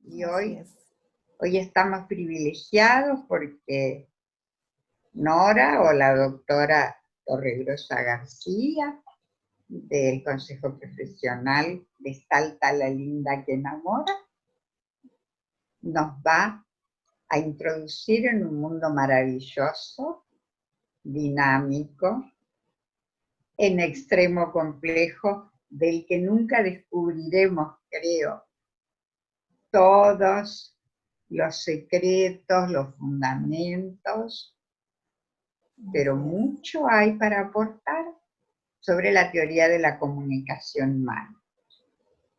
Y Así es. hoy estamos privilegiados porque Nora o la doctora Torregrosa García del Consejo Profesional de Salta la Linda que Enamora nos va a introducir en un mundo maravilloso, dinámico, en extremo complejo, del que nunca descubriremos, creo, todos los secretos, los fundamentos, pero mucho hay para aportar sobre la teoría de la comunicación humana.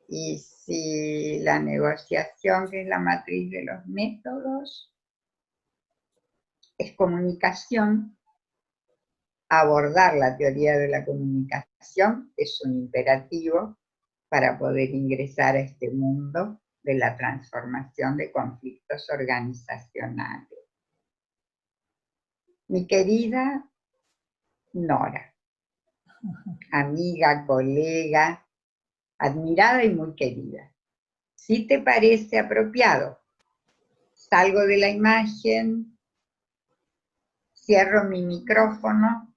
Y si la negociación, que es la matriz de los métodos, es comunicación, abordar la teoría de la comunicación es un imperativo para poder ingresar a este mundo de la transformación de conflictos organizacionales. Mi querida Nora, amiga, colega, admirada y muy querida, si te parece apropiado, salgo de la imagen, cierro mi micrófono.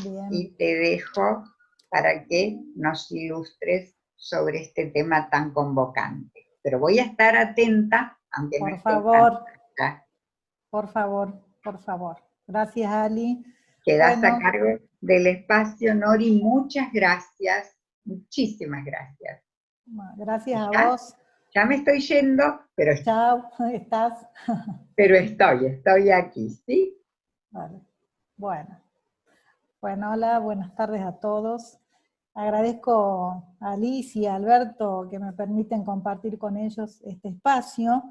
Bien. Y te dejo para que nos ilustres sobre este tema tan convocante. Pero voy a estar atenta, aunque no esté por favor. Gracias, Ali. Quedas a cargo del espacio, Nori. Muchas gracias, muchísimas gracias. Gracias a vos. Ya me estoy yendo, pero... Chao, ¿estás? Pero estoy aquí, ¿sí? Vale. Bueno, hola, buenas tardes a todos. Agradezco a Alicia y a Alberto que me permiten compartir con ellos este espacio.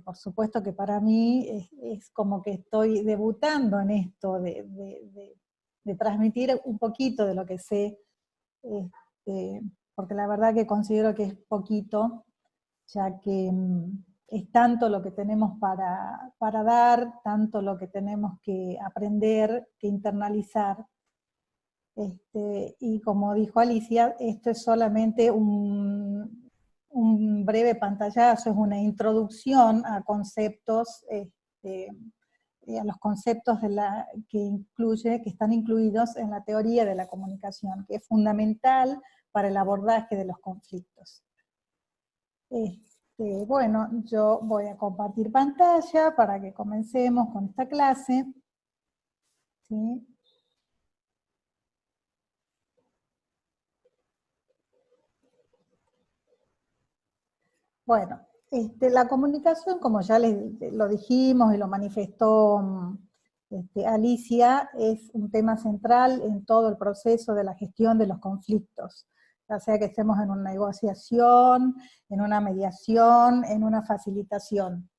Por supuesto que para mí es como que estoy debutando en esto de transmitir un poquito de lo que sé, porque la verdad que considero que es poquito, ya que es tanto lo que tenemos para dar, tanto lo que tenemos que aprender, que internalizar. Y como dijo Alicia, esto es solamente un breve pantallazo, es una introducción a conceptos, a los conceptos que están incluidos en la teoría de la comunicación, que es fundamental para el abordaje de los conflictos. Bueno, yo voy a compartir pantalla para que comencemos con esta clase. ¿Sí? Bueno, la comunicación, como ya lo dijimos y lo manifestó Alicia, es un tema central en todo el proceso de la gestión de los conflictos, ya sea que estemos en una negociación, en una mediación, en una facilitación.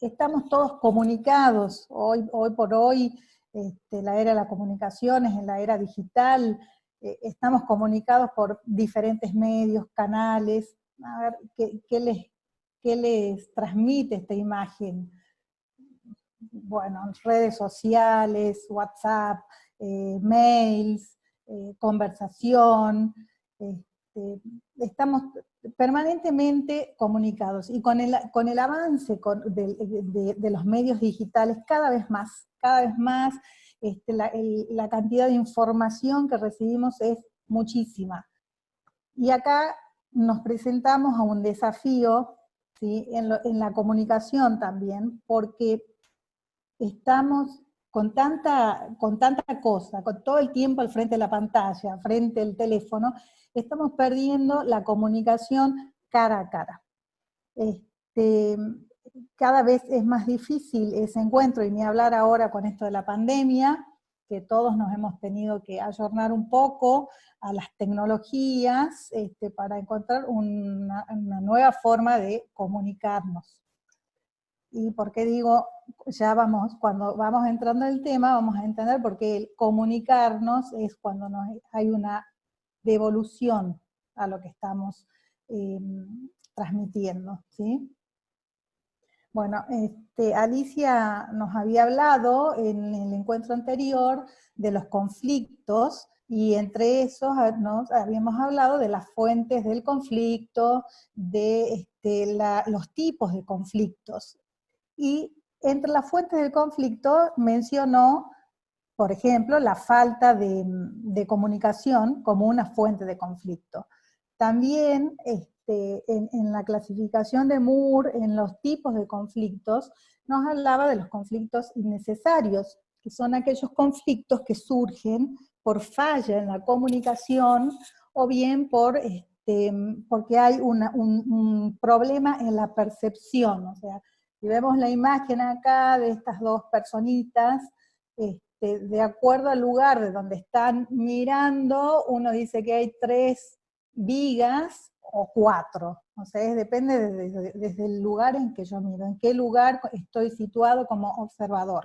Estamos todos comunicados, hoy por hoy, la era de las comunicaciones, en la era digital, estamos comunicados por diferentes medios, canales. A ver, ¿qué les transmite esta imagen? Bueno, redes sociales, WhatsApp, mails, conversación, estamos permanentemente comunicados, y con el avance de los medios digitales cada vez más, la cantidad de información que recibimos es muchísima. Y acá nos presentamos a un desafío, ¿sí? en la comunicación también, porque estamos con tanta cosa, con todo el tiempo al frente de la pantalla, frente al teléfono, estamos perdiendo la comunicación cara a cara. Cada vez es más difícil ese encuentro, y ni hablar ahora con esto de la pandemia, que todos nos hemos tenido que ayornar un poco a las tecnologías para encontrar una nueva forma de comunicarnos. Y por qué digo, cuando vamos entrando en el tema, vamos a entender por qué el comunicarnos es cuando hay una devolución a lo que estamos transmitiendo, ¿sí? Bueno, Alicia nos había hablado en el encuentro anterior de los conflictos, Y entre esos nos habíamos hablado de las fuentes del conflicto, de los tipos de conflictos. Y entre las fuentes del conflicto mencionó, por ejemplo, la falta de comunicación como una fuente de conflicto. También en la clasificación de Moore, en los tipos de conflictos, nos hablaba de los conflictos innecesarios, que son aquellos conflictos que surgen por falla en la comunicación o bien porque hay un problema en la percepción. O sea, si vemos la imagen acá de estas dos personitas, de acuerdo al lugar de donde están mirando, uno dice que hay 3 vigas o 4. O sea, depende desde el lugar en que yo miro, en qué lugar estoy situado como observador.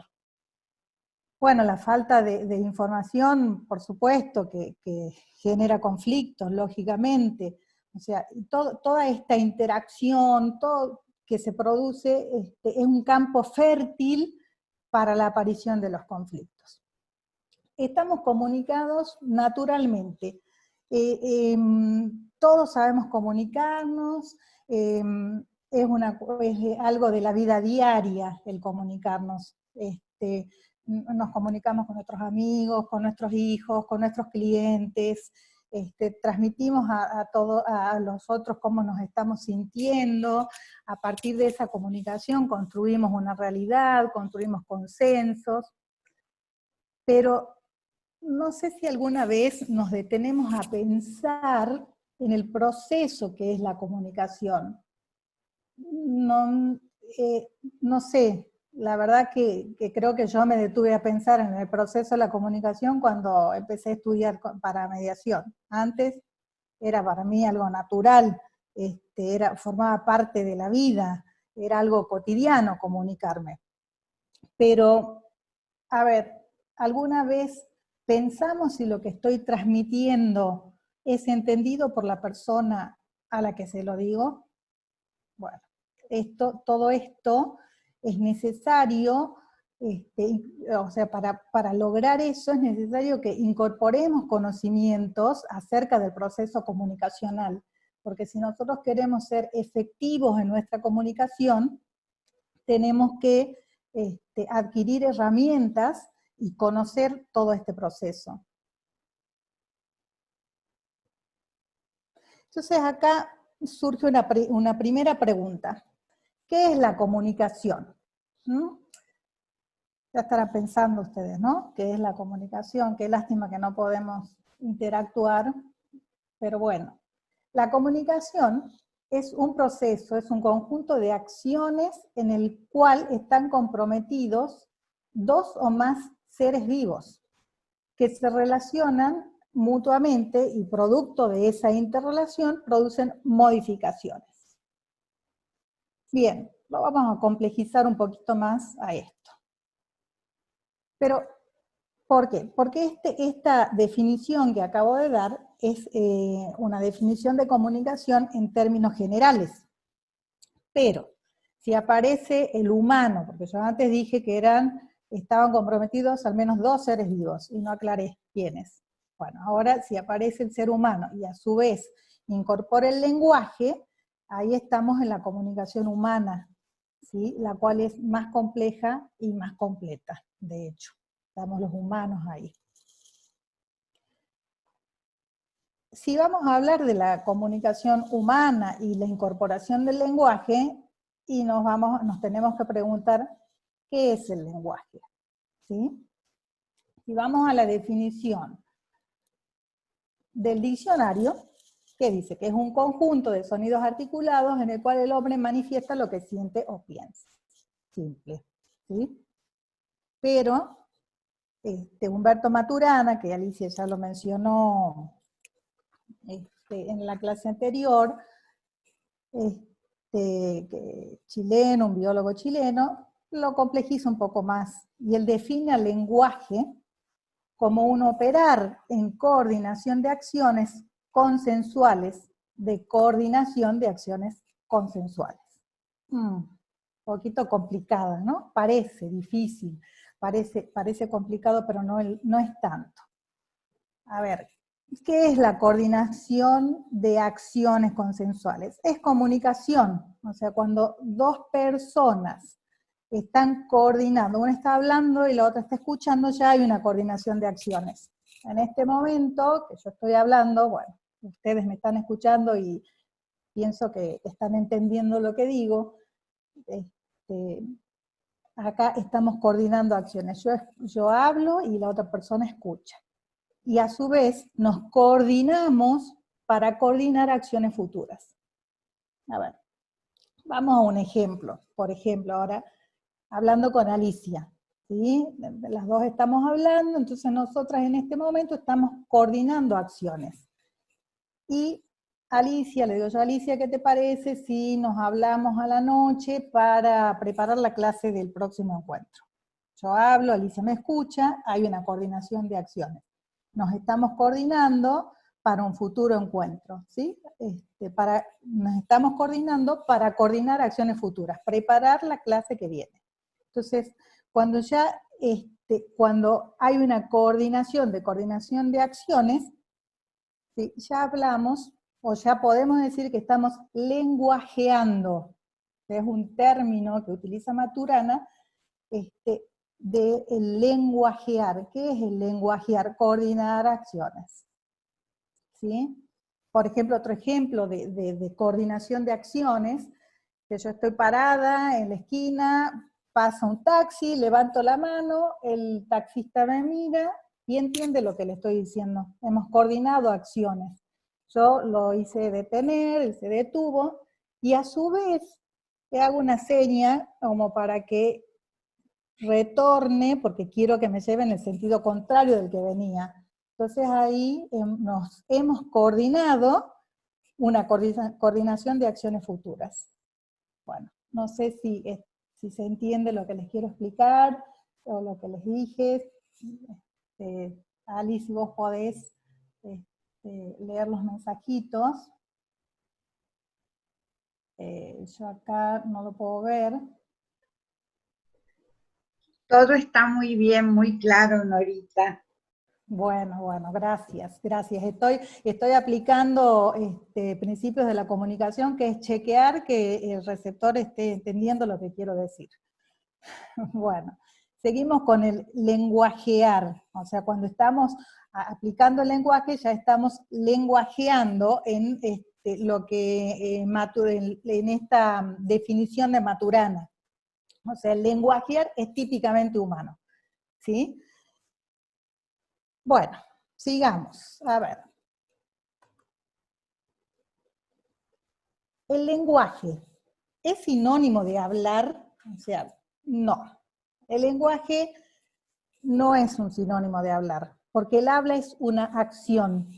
Bueno, la falta de información, por supuesto, que genera conflictos, lógicamente. O sea, toda esta interacción, todo que se produce, es un campo fértil para la aparición de los conflictos. Estamos comunicados naturalmente. Todos sabemos comunicarnos, es algo de la vida diaria el comunicarnos. Nos comunicamos con nuestros amigos, con nuestros hijos, con nuestros clientes, transmitimos a los otros cómo nos estamos sintiendo. A partir de esa comunicación construimos una realidad, construimos consensos, pero no sé si alguna vez nos detenemos a pensar en el proceso que es la comunicación. No sé, la verdad que creo que yo me detuve a pensar en el proceso de la comunicación cuando empecé a estudiar para mediación. Antes era para mí algo natural, formaba parte de la vida, era algo cotidiano comunicarme. Pero, a ver, ¿alguna vez pensamos si lo que estoy transmitiendo es entendido por la persona a la que se lo digo? Bueno, todo esto es necesario, o sea, para lograr eso es necesario que incorporemos conocimientos acerca del proceso comunicacional, porque si nosotros queremos ser efectivos en nuestra comunicación, tenemos que adquirir herramientas y conocer todo este proceso. Entonces acá surge una primera pregunta. ¿Qué es la comunicación? Ya estarán pensando ustedes, ¿no? ¿Qué es la comunicación? Qué lástima que no podemos interactuar, pero bueno. La comunicación es un proceso, es un conjunto de acciones en el cual están comprometidos 2 o más seres vivos que se relacionan mutuamente y producto de esa interrelación producen modificaciones. Bien, lo vamos a complejizar un poquito más a esto. Pero, ¿por qué? Porque esta definición que acabo de dar es una definición de comunicación en términos generales. Pero, si aparece el humano, porque yo antes dije que estaban comprometidos al menos 2 seres vivos, y no aclaré quiénes. Bueno, ahora si aparece el ser humano y a su vez incorpora el lenguaje, ahí estamos en la comunicación humana, ¿sí? La cual es más compleja y más completa, de hecho. Estamos los humanos ahí. Si vamos a hablar de la comunicación humana y la incorporación del lenguaje, y nos tenemos que preguntar, ¿qué es el lenguaje? ¿Sí? Si vamos a la definición del diccionario, que dice que es un conjunto de sonidos articulados en el cual el hombre manifiesta lo que siente o piensa. Simple, ¿sí? Pero Humberto Maturana, que Alicia ya lo mencionó en la clase anterior, chileno, un biólogo chileno, lo complejiza un poco más, y él define al lenguaje como un operar en coordinación de acciones consensuales, de coordinación de acciones consensuales. Un poquito complicada, ¿no? Parece difícil, parece complicado, pero no es tanto. A ver, ¿qué es la coordinación de acciones consensuales? Es comunicación, o sea, cuando dos personas están coordinando, una está hablando y la otra está escuchando, ya hay una coordinación de acciones. En este momento que yo estoy hablando, bueno, ustedes me están escuchando y pienso que están entendiendo lo que digo. Acá estamos coordinando acciones. Yo hablo y la otra persona escucha. Y a su vez nos coordinamos para coordinar acciones futuras. A ver, vamos a un ejemplo. Por ejemplo, ahora, hablando con Alicia, ¿sí? Las dos estamos hablando, entonces nosotras en este momento estamos coordinando acciones. Y Alicia, le digo yo, Alicia, ¿qué te parece si nos hablamos a la noche para preparar la clase del próximo encuentro? Yo hablo, Alicia me escucha, hay una coordinación de acciones. Nos estamos coordinando para un futuro encuentro, ¿sí? Nos estamos coordinando para coordinar acciones futuras, preparar la clase que viene. Entonces, cuando hay una coordinación de acciones, ¿sí? Ya hablamos, o ya podemos decir que estamos lenguajeando, que es un término que utiliza Maturana, de el lenguajear. ¿Qué es el lenguajear? Coordinar acciones. ¿Sí? Por ejemplo, otro ejemplo de coordinación de acciones, que yo estoy parada en la esquina, pasa un taxi, levanto la mano, el taxista me mira y entiende lo que le estoy diciendo. Hemos coordinado acciones. Yo lo hice detener, él se detuvo, y a su vez le hago una seña como para que retorne, porque quiero que me lleve en el sentido contrario del que venía. Entonces ahí nos hemos coordinado una coordinación de acciones futuras. Bueno, no sé si se entiende lo que les quiero explicar, o lo que les dije. Alice, si vos podés leer los mensajitos. Yo acá no lo puedo ver. Todo está muy bien, muy claro, Norita. Bueno, gracias. Estoy aplicando principios de la comunicación, que es chequear que el receptor esté entendiendo lo que quiero decir. Bueno, seguimos con el lenguajear, o sea, cuando estamos aplicando el lenguaje, ya estamos lenguajeando en lo que en esta definición de Maturana. O sea, el lenguajear es típicamente humano, ¿sí? Bueno, sigamos. A ver. ¿El lenguaje es sinónimo de hablar? O sea, no. El lenguaje no es un sinónimo de hablar, porque el habla es una acción,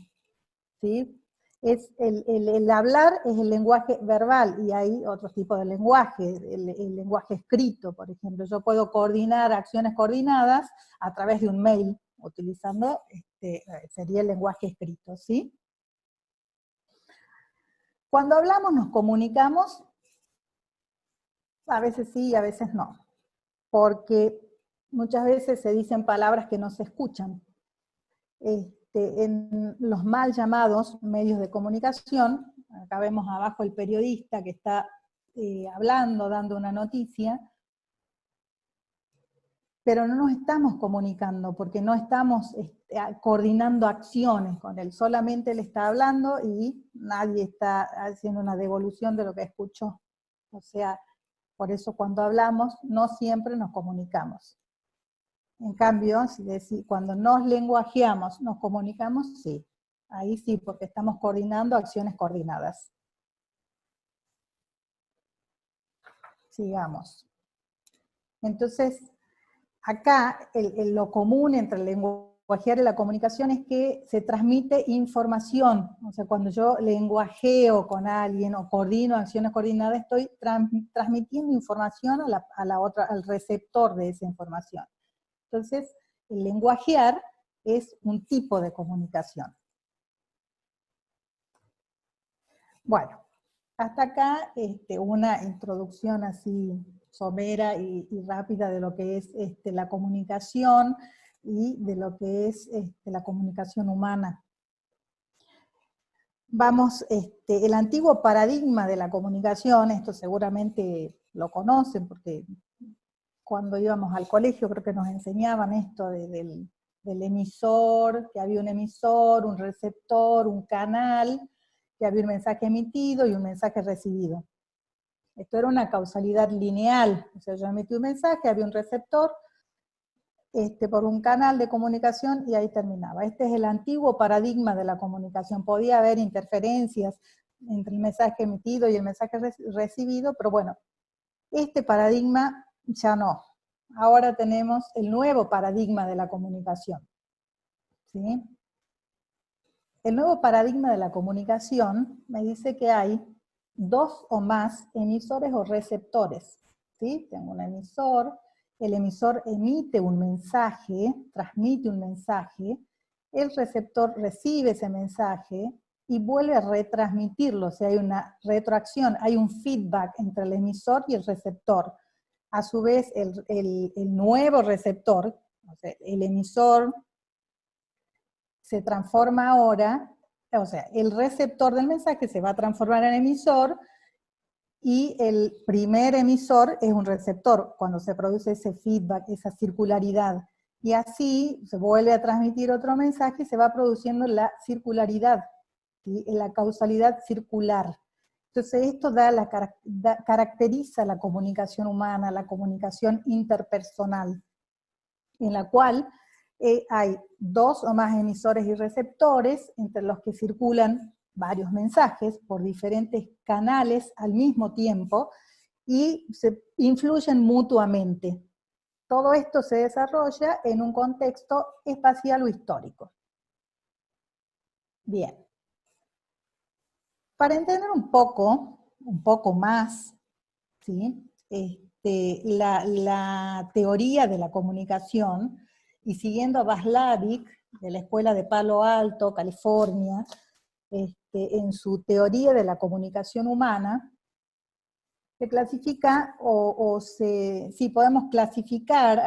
¿sí? El hablar es el lenguaje verbal, y hay otros tipos de lenguaje, el lenguaje escrito, por ejemplo. Yo puedo coordinar acciones coordinadas a través de un mail, utilizando, sería el lenguaje escrito, ¿sí? Cuando hablamos, nos comunicamos, a veces sí y a veces no, porque muchas veces se dicen palabras que no se escuchan. En los mal llamados medios de comunicación, acá vemos abajo el periodista que está hablando, dando una noticia, pero no nos estamos comunicando, porque no estamos coordinando acciones con él, solamente él está hablando y nadie está haciendo una devolución de lo que escuchó. O sea, por eso cuando hablamos no siempre nos comunicamos. En cambio, cuando nos lenguajeamos, nos comunicamos, sí. Ahí sí, porque estamos coordinando acciones coordinadas. Sigamos. Entonces, acá lo común entre el lenguajear y la comunicación es que se transmite información. O sea, cuando yo lenguajeo con alguien o coordino acciones coordinadas, estoy transmitiendo información al receptor de esa información. Entonces, el lenguajear es un tipo de comunicación. Bueno, hasta acá una introducción así somera y rápida de lo que es la comunicación, y de lo que es la comunicación humana. Vamos, el antiguo paradigma de la comunicación, esto seguramente lo conocen porque cuando íbamos al colegio creo que nos enseñaban esto del emisor, que había un emisor, un receptor, un canal, que había un mensaje emitido y un mensaje recibido. Esto era una causalidad lineal, o sea, yo emití un mensaje, había un receptor, por un canal de comunicación y ahí terminaba. Este es el antiguo paradigma de la comunicación. Podía haber interferencias entre el mensaje emitido y el mensaje recibido, pero bueno, este paradigma ya no. Ahora tenemos el nuevo paradigma de la comunicación. ¿Sí? El nuevo paradigma de la comunicación me dice que hay dos o más emisores o receptores. ¿Sí? Tengo un emisor, el emisor emite un mensaje, transmite un mensaje, el receptor recibe ese mensaje y vuelve a retransmitirlo, o sea, hay una retroacción, hay un feedback entre el emisor y el receptor. A su vez, el nuevo receptor, o sea, el emisor se transforma ahora, o sea, el receptor del mensaje se va a transformar en emisor, y el primer emisor es un receptor, cuando se produce ese feedback, esa circularidad. Y así se vuelve a transmitir otro mensaje y se va produciendo la circularidad, ¿sí? La causalidad circular. Entonces esto caracteriza la comunicación humana, la comunicación interpersonal, en la cual hay dos o más emisores y receptores entre los que circulan varios mensajes por diferentes canales al mismo tiempo y se influyen mutuamente. Todo esto se desarrolla en un contexto espacial o histórico. Bien. Para entender un poco más, ¿sí? La teoría de la comunicación, y siguiendo a Václavic, de la Escuela de Palo Alto, California, en su teoría de la comunicación humana, se clasifica, sí, podemos clasificar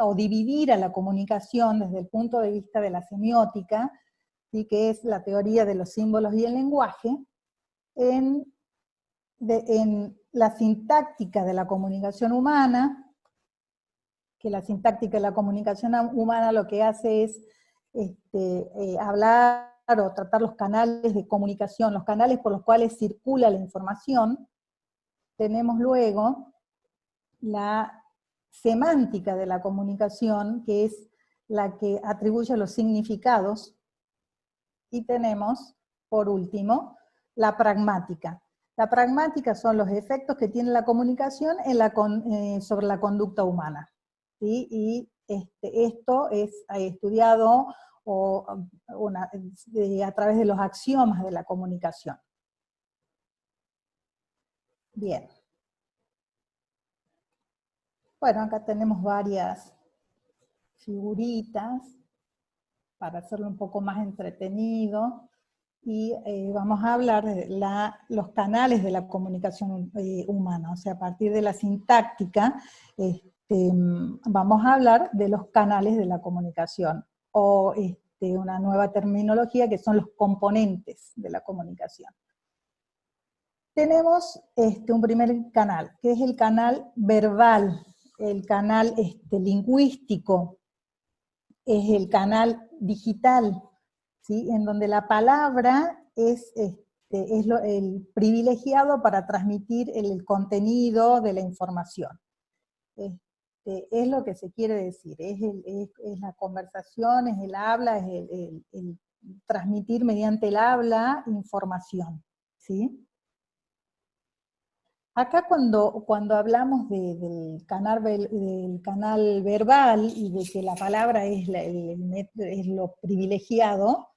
o dividir a la comunicación desde el punto de vista de la semiótica, ¿sí? Que es la teoría de los símbolos y el lenguaje, en la sintáctica de la comunicación humana, que la sintáctica de la comunicación humana lo que hace es hablar o tratar los canales de comunicación, los canales por los cuales circula la información. Tenemos luego la semántica de la comunicación, que es la que atribuye los significados, y tenemos, por último, la pragmática. La pragmática son los efectos que tiene la comunicación sobre la conducta humana. ¿Sí? Y esto es estudiado a través de los axiomas de la comunicación. Bien. Bueno, acá tenemos varias figuritas para hacerlo un poco más entretenido. Y vamos a hablar de los canales de la comunicación humana, o sea, a partir de la sintáctica, vamos a hablar de los canales de la comunicación, o una nueva terminología que son los componentes de la comunicación. Tenemos un primer canal, que es el canal verbal, el canal lingüístico, es el canal digital, ¿sí? En donde la palabra es el privilegiado para transmitir el contenido de la información. Es lo que se quiere decir, es la conversación, es el habla, es el transmitir mediante el habla información, ¿sí? Acá cuando hablamos del canal verbal y de que la palabra es lo privilegiado,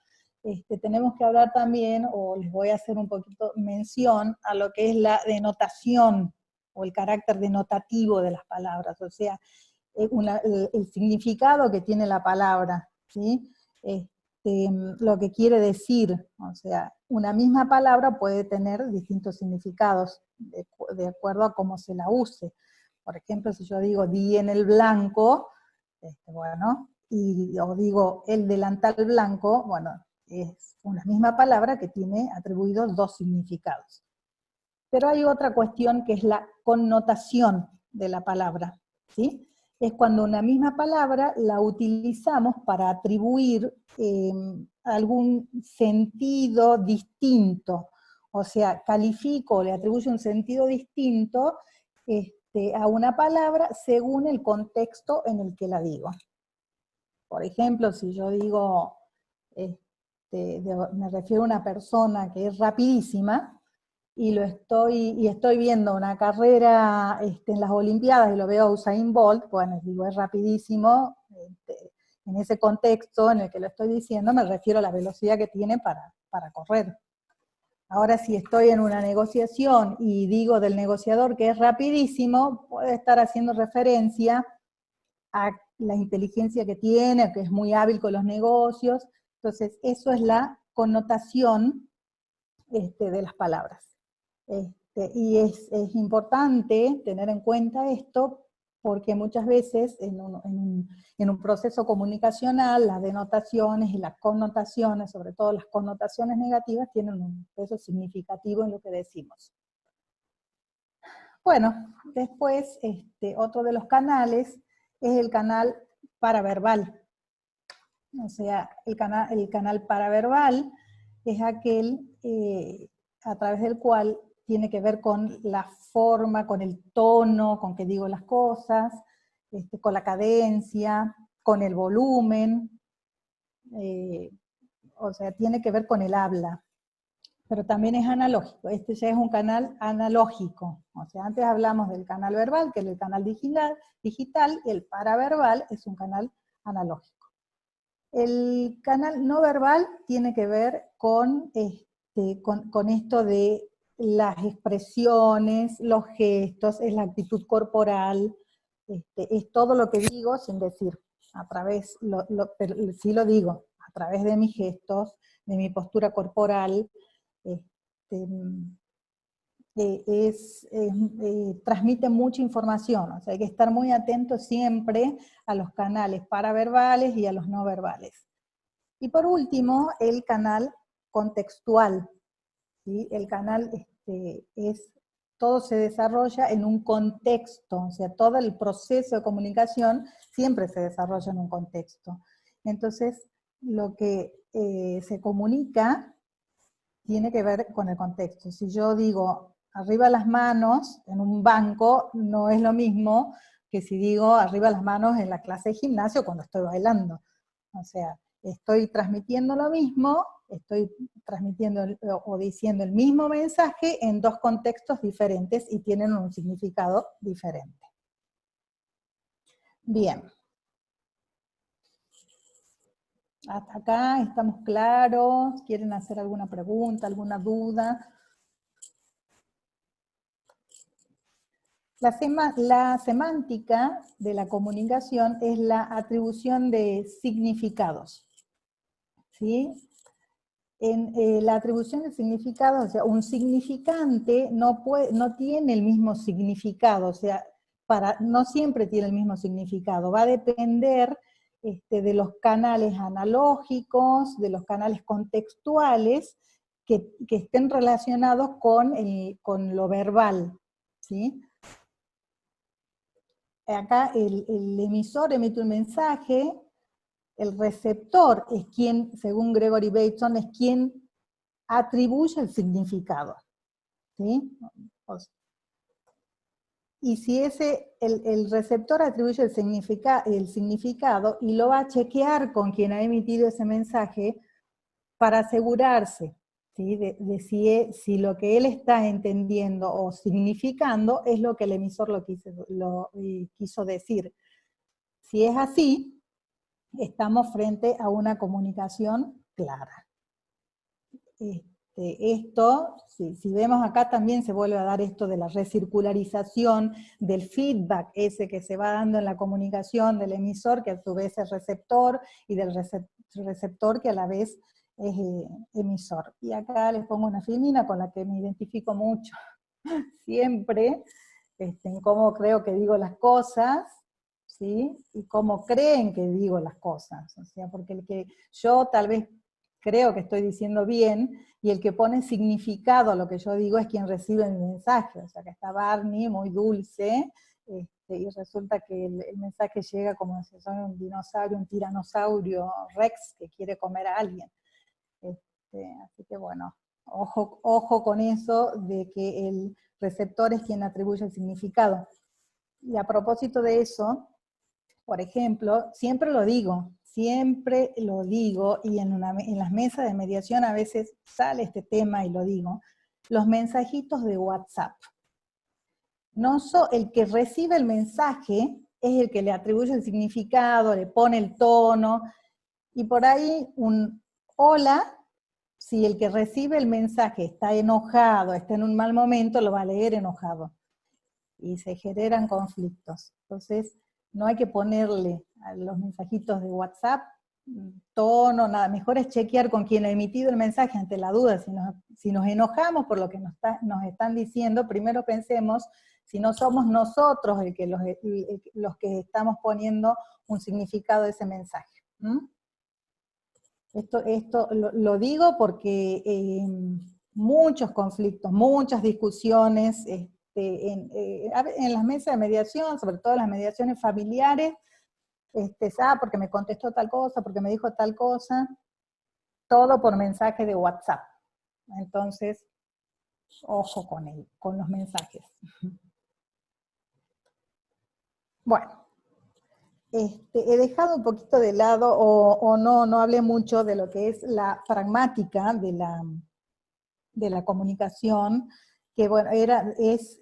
tenemos que hablar también, o les voy a hacer un poquito mención, a lo que es la denotación, o el carácter denotativo de las palabras, o sea, el significado que tiene la palabra, ¿sí? Lo que quiere decir, o sea, una misma palabra puede tener distintos significados de acuerdo a cómo se la use. Por ejemplo, si yo digo di en el blanco, Bueno, o digo el delantal blanco, bueno, es una misma palabra que tiene atribuidos dos significados. Pero hay otra cuestión que es la connotación de la palabra, ¿sí? Es cuando una misma palabra la utilizamos para atribuir algún sentido distinto, o sea, califico o le atribuyo un sentido distinto a una palabra según el contexto en el que la digo. Por ejemplo, si yo digo, me refiero a una persona que es rapidísima, y estoy viendo una carrera en las Olimpiadas y lo veo a Usain Bolt, bueno, digo, es rapidísimo, en ese contexto en el que lo estoy diciendo me refiero a la velocidad que tiene para correr. Ahora, si estoy en una negociación y digo del negociador que es rapidísimo, puede estar haciendo referencia a la inteligencia que tiene, que es muy hábil con los negocios. Entonces, eso es la connotación de las palabras. Y es importante tener en cuenta esto porque muchas veces en un proceso comunicacional las denotaciones y las connotaciones, sobre todo las connotaciones negativas, tienen un peso significativo en lo que decimos. Bueno, después otro de los canales es el canal paraverbal. O sea, el canal paraverbal es aquel a través del cual tiene que ver con la forma, con el tono con que digo las cosas, con la cadencia, con el volumen, o sea, tiene que ver con el habla. Pero también es analógico, este ya es un canal analógico. O sea, antes hablamos del canal verbal, que es el canal digital, el paraverbal es un canal analógico. El canal no verbal tiene que ver con esto de las expresiones, los gestos, es la actitud corporal, es todo lo que digo sin decir, pero sí lo digo, a través de mis gestos, de mi postura corporal, transmite mucha información, o sea, hay que estar muy atentos siempre a los canales paraverbales y a los no verbales. Y por último, el canal contextual, ¿sí? El canal todo se desarrolla en un contexto, o sea, todo el proceso de comunicación siempre se desarrolla en un contexto. Entonces, lo que se comunica tiene que ver con el contexto. Si yo digo arriba las manos en un banco, no es lo mismo que si digo arriba las manos en la clase de gimnasio cuando estoy bailando. O sea, estoy transmitiendo lo mismo, estoy transmitiendo o diciendo el mismo mensaje en dos contextos diferentes y tienen un significado diferente. Bien. Hasta acá estamos claros. ¿Quieren hacer alguna pregunta, alguna duda? La semántica de la comunicación es la atribución de significados, ¿sí? En la atribución de significados, o sea, un significante no tiene el mismo significado, o sea, no siempre tiene el mismo significado, va a depender de los canales analógicos, de los canales contextuales que estén relacionados con lo verbal, ¿sí? Acá el emisor emite un mensaje, el receptor es quien, según Gregory Bateson, es quien atribuye el significado, ¿sí? Y si el receptor atribuye el significado y lo va a chequear con quien ha emitido ese mensaje para asegurarse, ¿sí? de si lo que él está entendiendo o significando es lo que el emisor lo quiso decir. Si es así, estamos frente a una comunicación clara. Esto, si vemos acá también se vuelve a dar esto de la recircularización, del feedback ese que se va dando en la comunicación del emisor, que a su vez es receptor, y del receptor que a la vez es emisor. Y acá les pongo una filmina con la que me identifico mucho siempre, en cómo creo que digo las cosas, ¿sí? Y cómo creen que digo las cosas, o sea, porque el que yo tal vez creo que estoy diciendo bien, y el que pone significado a lo que yo digo es quien recibe mi mensaje, o sea, que está Barney muy dulce, y resulta que el mensaje llega como si soy un dinosaurio, un tiranosaurio Rex que quiere comer a alguien. Así que bueno, ojo con eso de que el receptor es quien atribuye el significado. Y a propósito de eso, por ejemplo, siempre lo digo, y en las mesas de mediación a veces sale este tema y lo digo, los mensajitos de WhatsApp. El que recibe el mensaje es el que le atribuye el significado, le pone el tono, y por ahí un hola, si el que recibe el mensaje está enojado, está en un mal momento, lo va a leer enojado. Y se generan conflictos. Entonces, no hay que ponerle a los mensajitos de WhatsApp tono, nada. Mejor es chequear con quien ha emitido el mensaje ante la duda. Si nos enojamos por lo que nos están diciendo, primero pensemos si no somos nosotros los que estamos poniendo un significado de ese mensaje. Esto lo digo porque muchos conflictos, muchas discusiones en las mesas de mediación, sobre todo las mediaciones familiares, porque me contestó tal cosa, porque me dijo tal cosa, todo por mensaje de WhatsApp. Entonces, ojo con los mensajes. Bueno, he dejado un poquito de lado, o no hablé mucho de lo que es la pragmática de la comunicación, que bueno, es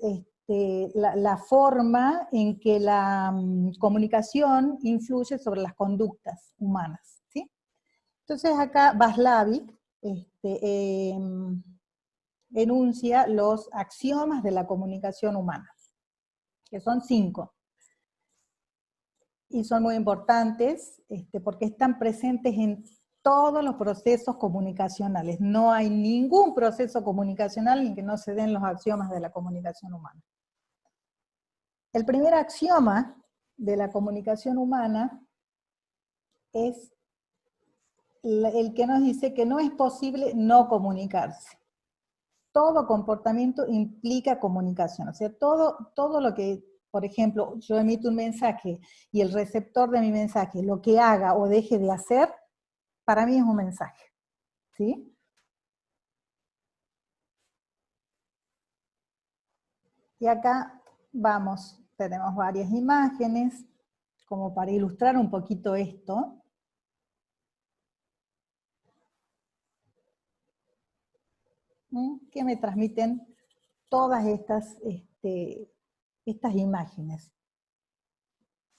la forma en que la comunicación influye sobre las conductas humanas, ¿sí? Entonces acá Václavic enuncia los axiomas de la comunicación humana, que son 5, y son muy importantes porque están presentes en todos los procesos comunicacionales. No hay ningún proceso comunicacional en que no se den los axiomas de la comunicación humana. El primer axioma de la comunicación humana es el que nos dice que no es posible no comunicarse. Todo comportamiento implica comunicación, o sea, todo lo que, por ejemplo, yo emito un mensaje y el receptor de mi mensaje, lo que haga o deje de hacer, para mí es un mensaje, ¿sí? Y acá tenemos varias imágenes, como para ilustrar un poquito esto. Que me transmiten todas estas imágenes.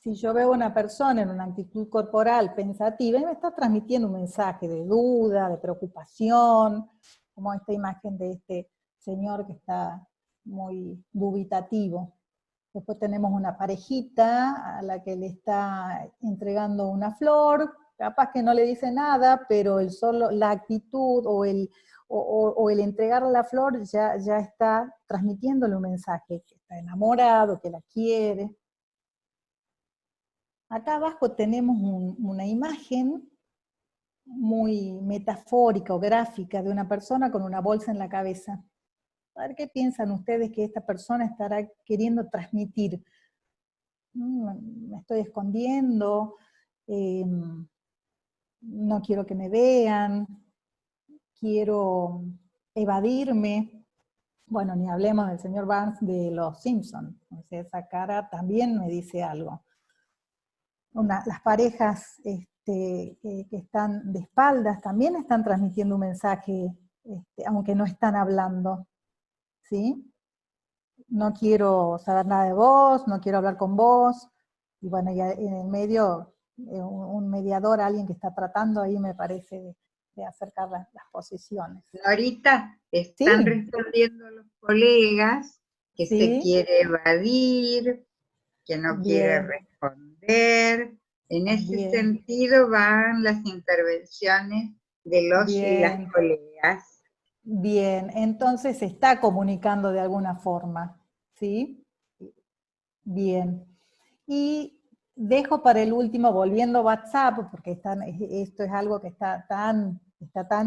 Si yo veo a una persona en una actitud corporal pensativa, me está transmitiendo un mensaje de duda, de preocupación, como esta imagen de este señor que está muy dubitativo. Después tenemos una parejita a la que le está entregando una flor, capaz que no le dice nada, pero la actitud o el entregar la flor ya está transmitiéndole un mensaje, que está enamorado, que la quiere. Acá abajo tenemos una imagen muy metafórica o gráfica de una persona con una bolsa en la cabeza. A ver qué piensan ustedes que esta persona estará queriendo transmitir. Me estoy escondiendo, no quiero que me vean, quiero evadirme. Bueno, ni hablemos del señor Barnes de Los Simpsons. O sea, esa cara también me dice algo. Las parejas que están de espaldas también están transmitiendo un mensaje, aunque no están hablando, ¿sí? No quiero saber nada de vos, no quiero hablar con vos, y bueno, ya en el medio, un mediador, alguien que está tratando ahí, me parece, de acercar las posiciones. Ahorita están Sí, respondiendo los colegas que se sí, quiere evadir, que no quiere bien, responder. En ese bien, sentido van las intervenciones de los y las bien, colegas. bien. Entonces se está comunicando de alguna forma, ¿sí? Bien. Y dejo para el último, volviendo a WhatsApp, porque esto es algo que está tan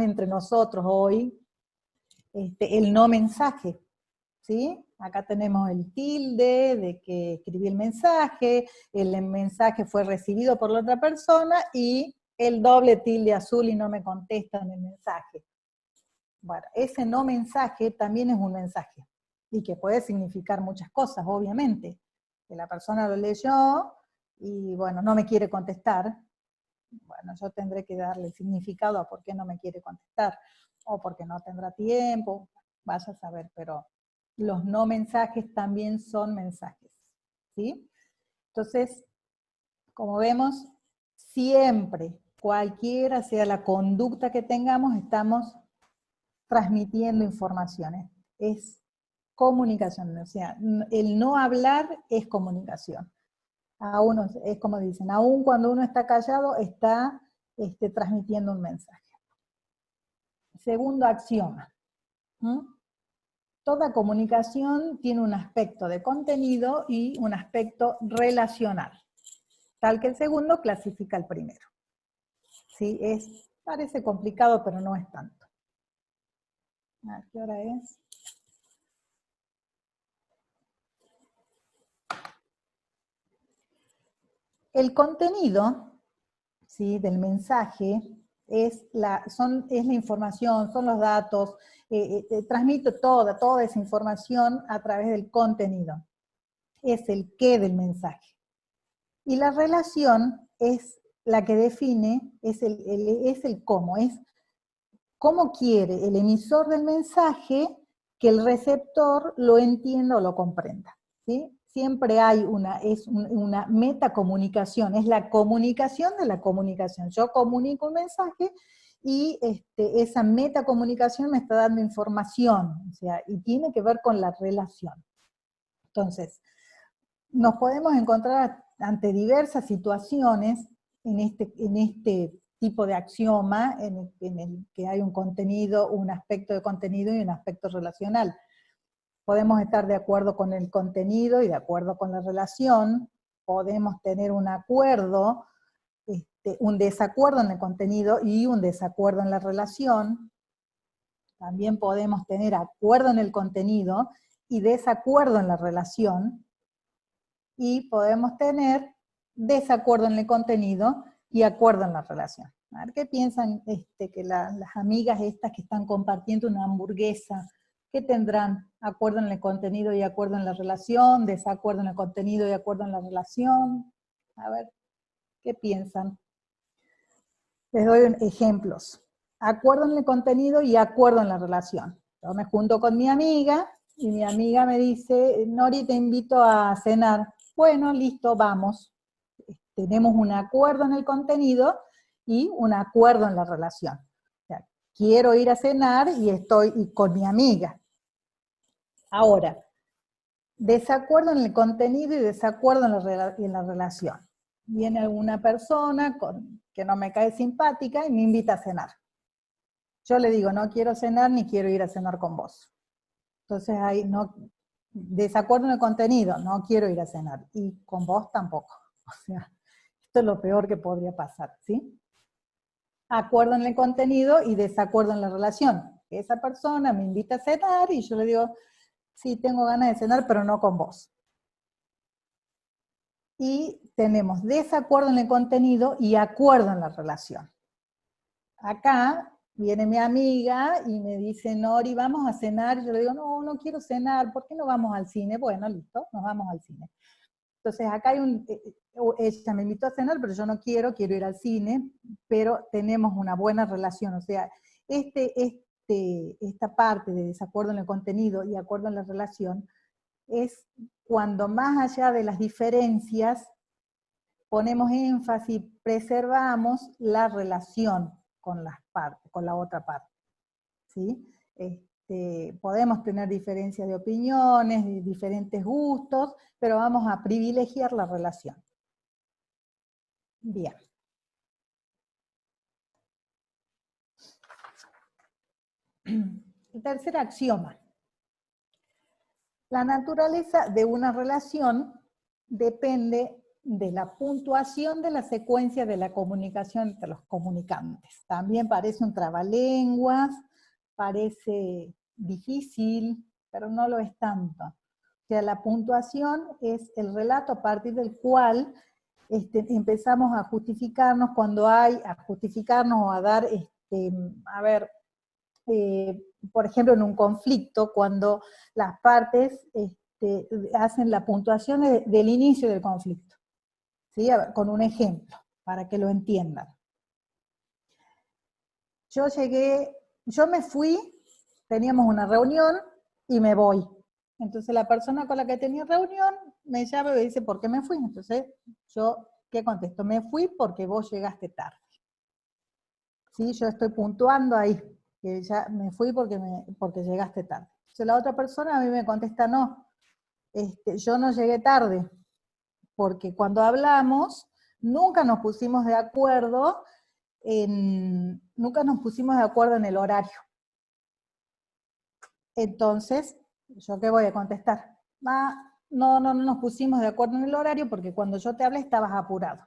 entre nosotros hoy, el no mensaje, ¿sí? Acá tenemos el tilde de que escribí el mensaje fue recibido por la otra persona, y el doble tilde azul y no me contestan el mensaje. Bueno, ese no mensaje también es un mensaje, y que puede significar muchas cosas, obviamente. Que la persona lo leyó, y bueno, no me quiere contestar. Bueno, yo tendré que darle significado a por qué no me quiere contestar, o porque no tendrá tiempo, vaya a saber, pero los no mensajes también son mensajes, ¿sí? Entonces, como vemos, siempre, cualquiera sea la conducta que tengamos, estamos transmitiendo informaciones. Es comunicación, o sea, el no hablar es comunicación. Es como dicen, aún cuando uno está callado, está transmitiendo un mensaje. Segundo axioma. Toda comunicación tiene un aspecto de contenido y un aspecto relacional, tal que el segundo clasifica el primero. ¿Sí? Parece complicado, pero no es tanto. ¿A qué hora es? El contenido, ¿sí?, del mensaje es la información, son los datos, transmito toda esa información a través del contenido. Es el qué del mensaje. Y la relación es la que define, es el cómo, es cómo quiere el emisor del mensaje que el receptor lo entienda o lo comprenda, ¿sí? Siempre hay una metacomunicación, es la comunicación de la comunicación. Yo comunico un mensaje y esa metacomunicación me está dando información, o sea, y tiene que ver con la relación. Entonces, nos podemos encontrar ante diversas situaciones en este tipo de axioma, en el que hay un contenido, un aspecto de contenido y un aspecto relacional. Podemos estar de acuerdo con el contenido y de acuerdo con la relación, podemos tener un acuerdo, un desacuerdo en el contenido y un desacuerdo en la relación. También podemos tener acuerdo en el contenido y desacuerdo en la relación, y podemos tener desacuerdo en el contenido y acuerdo en la relación. A ver qué piensan que las amigas estas que están compartiendo una hamburguesa, ¿qué tendrán? ¿Acuerdo en el contenido y acuerdo en la relación? ¿Desacuerdo en el contenido y acuerdo en la relación? A ver, ¿qué piensan? Les doy ejemplos. Acuerdo en el contenido y acuerdo en la relación. Yo me junto con mi amiga, y mi amiga me dice, Nori, te invito a cenar. Bueno, listo, vamos. Tenemos un acuerdo en el contenido y un acuerdo en la relación. O sea, quiero ir a cenar y estoy con mi amiga. Ahora, desacuerdo en el contenido y desacuerdo en la relación. Viene alguna persona que no me cae simpática y me invita a cenar. Yo le digo, no quiero cenar ni quiero ir a cenar con vos. Entonces ahí desacuerdo en el contenido, no quiero ir a cenar. Y con vos tampoco. O sea, esto es lo peor que podría pasar, ¿sí? Acuerdo en el contenido y desacuerdo en la relación. Esa persona me invita a cenar y yo le digo, sí, tengo ganas de cenar, pero no con vos. Y tenemos desacuerdo en el contenido y acuerdo en la relación. Acá viene mi amiga y me dice, Nori, vamos a cenar. Y yo le digo, no, no quiero cenar, ¿por qué no vamos al cine? Bueno, listo, nos vamos al cine. Entonces acá hay ella me invitó a cenar, pero yo no quiero ir al cine, pero tenemos una buena relación. O sea, esta parte de desacuerdo en el contenido y acuerdo en la relación es cuando más allá de las diferencias ponemos énfasis, preservamos la relación con las partes, con la otra parte, ¿sí? Podemos tener diferencias de opiniones, de diferentes gustos, pero vamos a privilegiar la relación. Bien. El tercer axioma. La naturaleza de una relación depende de la puntuación de la secuencia de la comunicación entre los comunicantes. También parece un trabalenguas, parece difícil, pero no lo es tanto. O sea, la puntuación es el relato a partir del cual empezamos a justificarnos cuando a justificarnos o a dar, a ver, por ejemplo, en un conflicto, cuando las partes hacen la puntuación del inicio del conflicto. ¿Sí? A ver, con un ejemplo, para que lo entiendan. Yo me fui, teníamos una reunión y me voy. Entonces la persona con la que tenía reunión me llama y me dice, ¿por qué me fui? Entonces yo, ¿qué contesto? Me fui porque vos llegaste tarde. ¿Sí? Yo estoy puntuando ahí, que ya me fui porque llegaste tarde. Entonces la otra persona a mí me contesta, no, yo no llegué tarde, porque cuando hablamos nunca nos pusimos de acuerdo en el horario. Entonces, ¿yo qué voy a contestar? No nos pusimos de acuerdo en el horario porque cuando yo te hablé estabas apurado.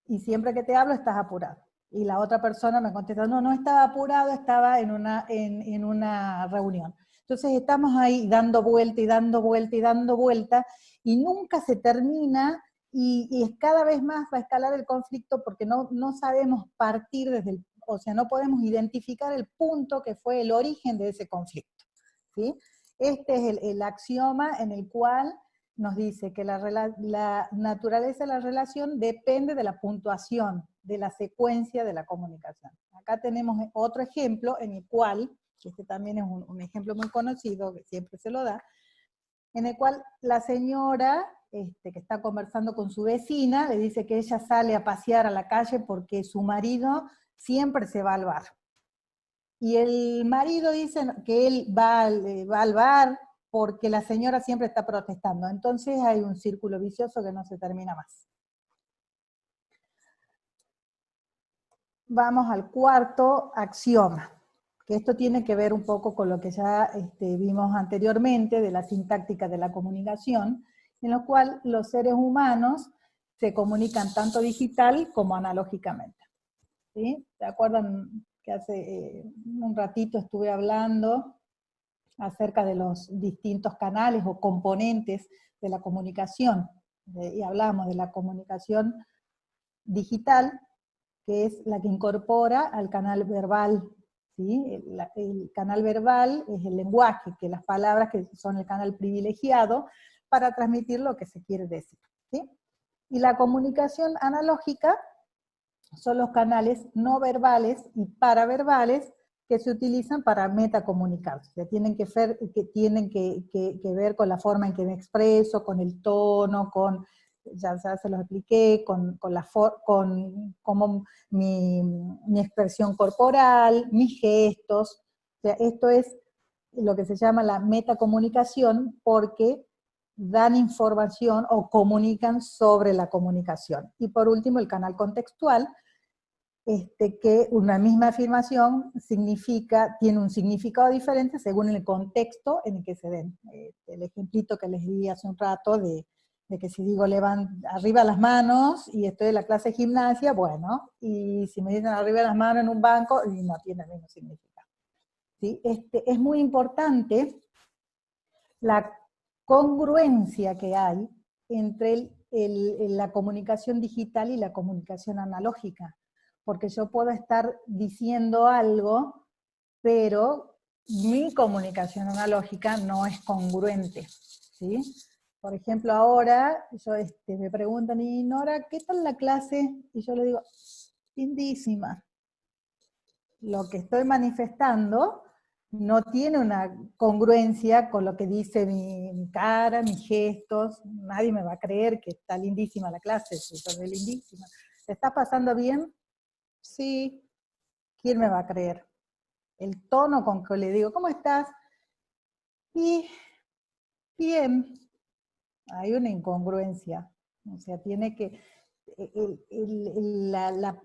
Y siempre que te hablo estás apurado. Y la otra persona me contesta, no estaba apurado, estaba en una reunión. Entonces estamos ahí dando vuelta y dando vuelta y dando vuelta, y nunca se termina, y cada vez más va a escalar el conflicto porque no sabemos partir o sea, no podemos identificar el punto que fue el origen de ese conflicto, ¿sí? Este es el axioma en el cual nos dice que la naturaleza de la relación depende de la puntuación, de la secuencia de la comunicación. Acá tenemos otro ejemplo en el cual, este también es un ejemplo muy conocido, que siempre se lo da, en el cual la señora que está conversando con su vecina le dice que ella sale a pasear a la calle porque su marido siempre se va al bar. Y el marido dice que él va al bar porque la señora siempre está protestando. Entonces hay un círculo vicioso que no se termina más. Vamos al cuarto axioma, que esto tiene que ver un poco con lo que ya vimos anteriormente de la sintáctica de la comunicación, en lo cual los seres humanos se comunican tanto digital como analógicamente. ¿Sí? ¿Se acuerdan que hace un ratito estuve hablando acerca de los distintos canales o componentes de la comunicación? Y hablamos de la comunicación digital, que es la que incorpora al canal verbal, ¿sí? El canal verbal es el lenguaje, que las palabras que son el canal privilegiado para transmitir lo que se quiere decir, ¿sí? Y la comunicación analógica son los canales no verbales y paraverbales que se utilizan para metacomunicarse. O sea, tienen que ver con la forma en que me expreso, con el tono, ya se los expliqué, con como mi expresión corporal, mis gestos. O sea, esto es lo que se llama la metacomunicación, porque dan información o comunican sobre la comunicación. Y por último, el canal contextual, que una misma afirmación tiene un significado diferente según el contexto en el que se den. El ejemplito que les di hace un rato de que si digo arriba las manos y estoy en la clase de gimnasia, bueno, y si me dicen arriba las manos en un banco, y no tiene el mismo significado. ¿Sí? Es muy importante la congruencia que hay entre la comunicación digital y la comunicación analógica, porque yo puedo estar diciendo algo, pero mi comunicación analógica no es congruente, ¿sí? Por ejemplo, ahora me preguntan, y Nora, ¿qué tal la clase? Y yo le digo, lindísima. Lo que estoy manifestando no tiene una congruencia con lo que dice mi cara, mis gestos. Nadie me va a creer que está lindísima la clase, si yo soy lindísima. ¿Te está pasando bien? Sí. ¿Quién me va a creer? El tono con que le digo, ¿cómo estás? Y bien. Hay una incongruencia. O sea, tiene que...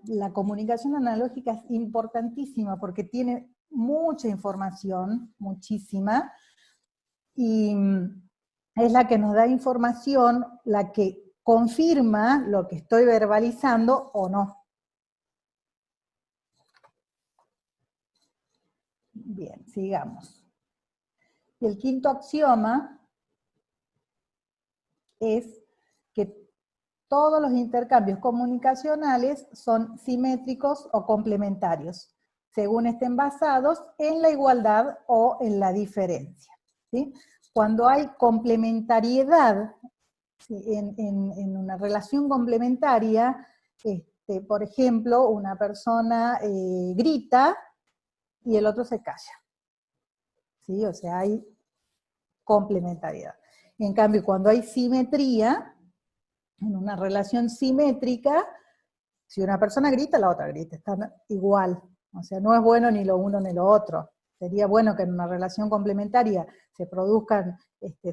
la comunicación analógica es importantísima porque tiene mucha información, muchísima, y es la que nos da información, la que confirma lo que estoy verbalizando o no. Bien, sigamos. Y el quinto axioma es que todos los intercambios comunicacionales son simétricos o complementarios, según estén basados en la igualdad o en la diferencia, ¿sí? Cuando hay complementariedad, ¿sí?, en una relación complementaria, por ejemplo, una persona grita y el otro se calla, ¿sí? O sea, hay complementariedad. En cambio, cuando hay simetría, en una relación simétrica, si una persona grita, la otra grita, están igual. O sea, no es bueno ni lo uno ni lo otro. Sería bueno que en una relación complementaria se produzcan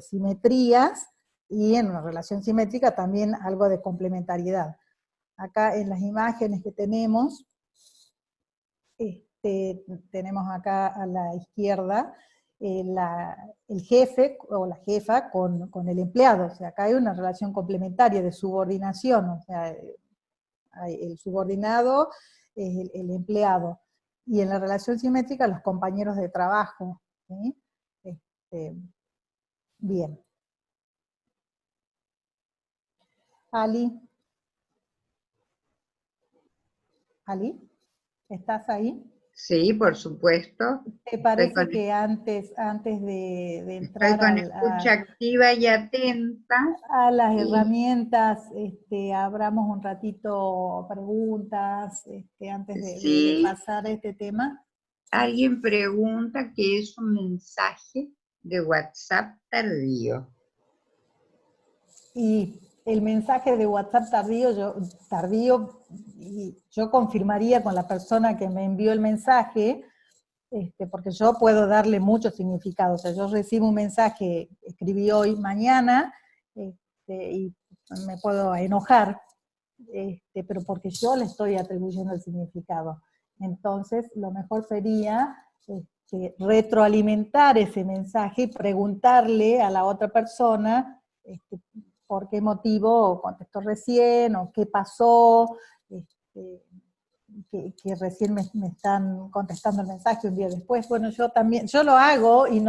simetrías, y en una relación simétrica también algo de complementariedad. Acá en las imágenes que tenemos, tenemos acá a la izquierda el jefe o la jefa con el empleado. O sea, acá hay una relación complementaria de subordinación. O sea, el subordinado es el empleado. Y en la relación simétrica, los compañeros de trabajo, ¿sí? Bien. Ali. Ali, ¿estás ahí? Sí, por supuesto. ¿Te Estoy parece con, que antes de estoy entrar con escucha activa y atenta. a las Y herramientas, abramos un ratito preguntas, antes de sí, pasar a este tema? alguien pregunta qué es un mensaje de WhatsApp tardío. Y el mensaje de WhatsApp yo confirmaría con la persona que me envió el mensaje, porque yo puedo darle mucho significado. O sea, yo recibo un mensaje, escribí hoy, mañana, y me puedo enojar, pero porque yo le estoy atribuyendo el significado. Entonces, lo mejor sería retroalimentar ese mensaje y preguntarle a la otra persona por qué motivo contestó recién, o qué pasó, que recién me están contestando el mensaje un día después. Bueno, yo también, yo lo hago y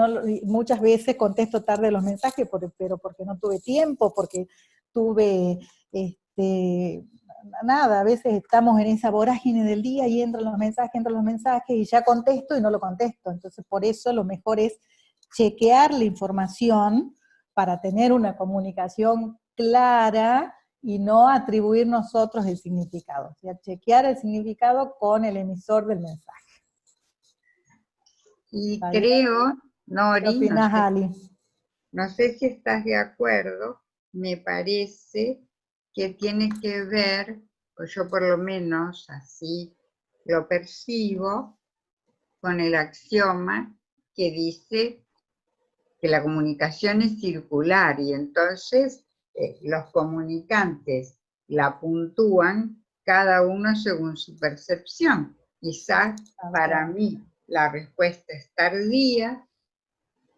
muchas veces contesto tarde los mensajes, pero porque no tuve tiempo, porque tuve, nada, a veces estamos en esa vorágine del día y entran los mensajes y ya contesto y no lo contesto. Entonces, por eso lo mejor es chequear la información para tener una comunicación clara y no atribuir nosotros el significado. O sea, chequear el significado con el emisor del mensaje. Y ¿Está bien? creo, ¿Qué Nori, opinas, Ali? no sé si estás de acuerdo, me parece que tiene que ver, o yo por lo menos así lo percibo, con el axioma que dice que la comunicación es circular y entonces los comunicantes la puntúan cada uno según su percepción. Quizás para mí la respuesta es tardía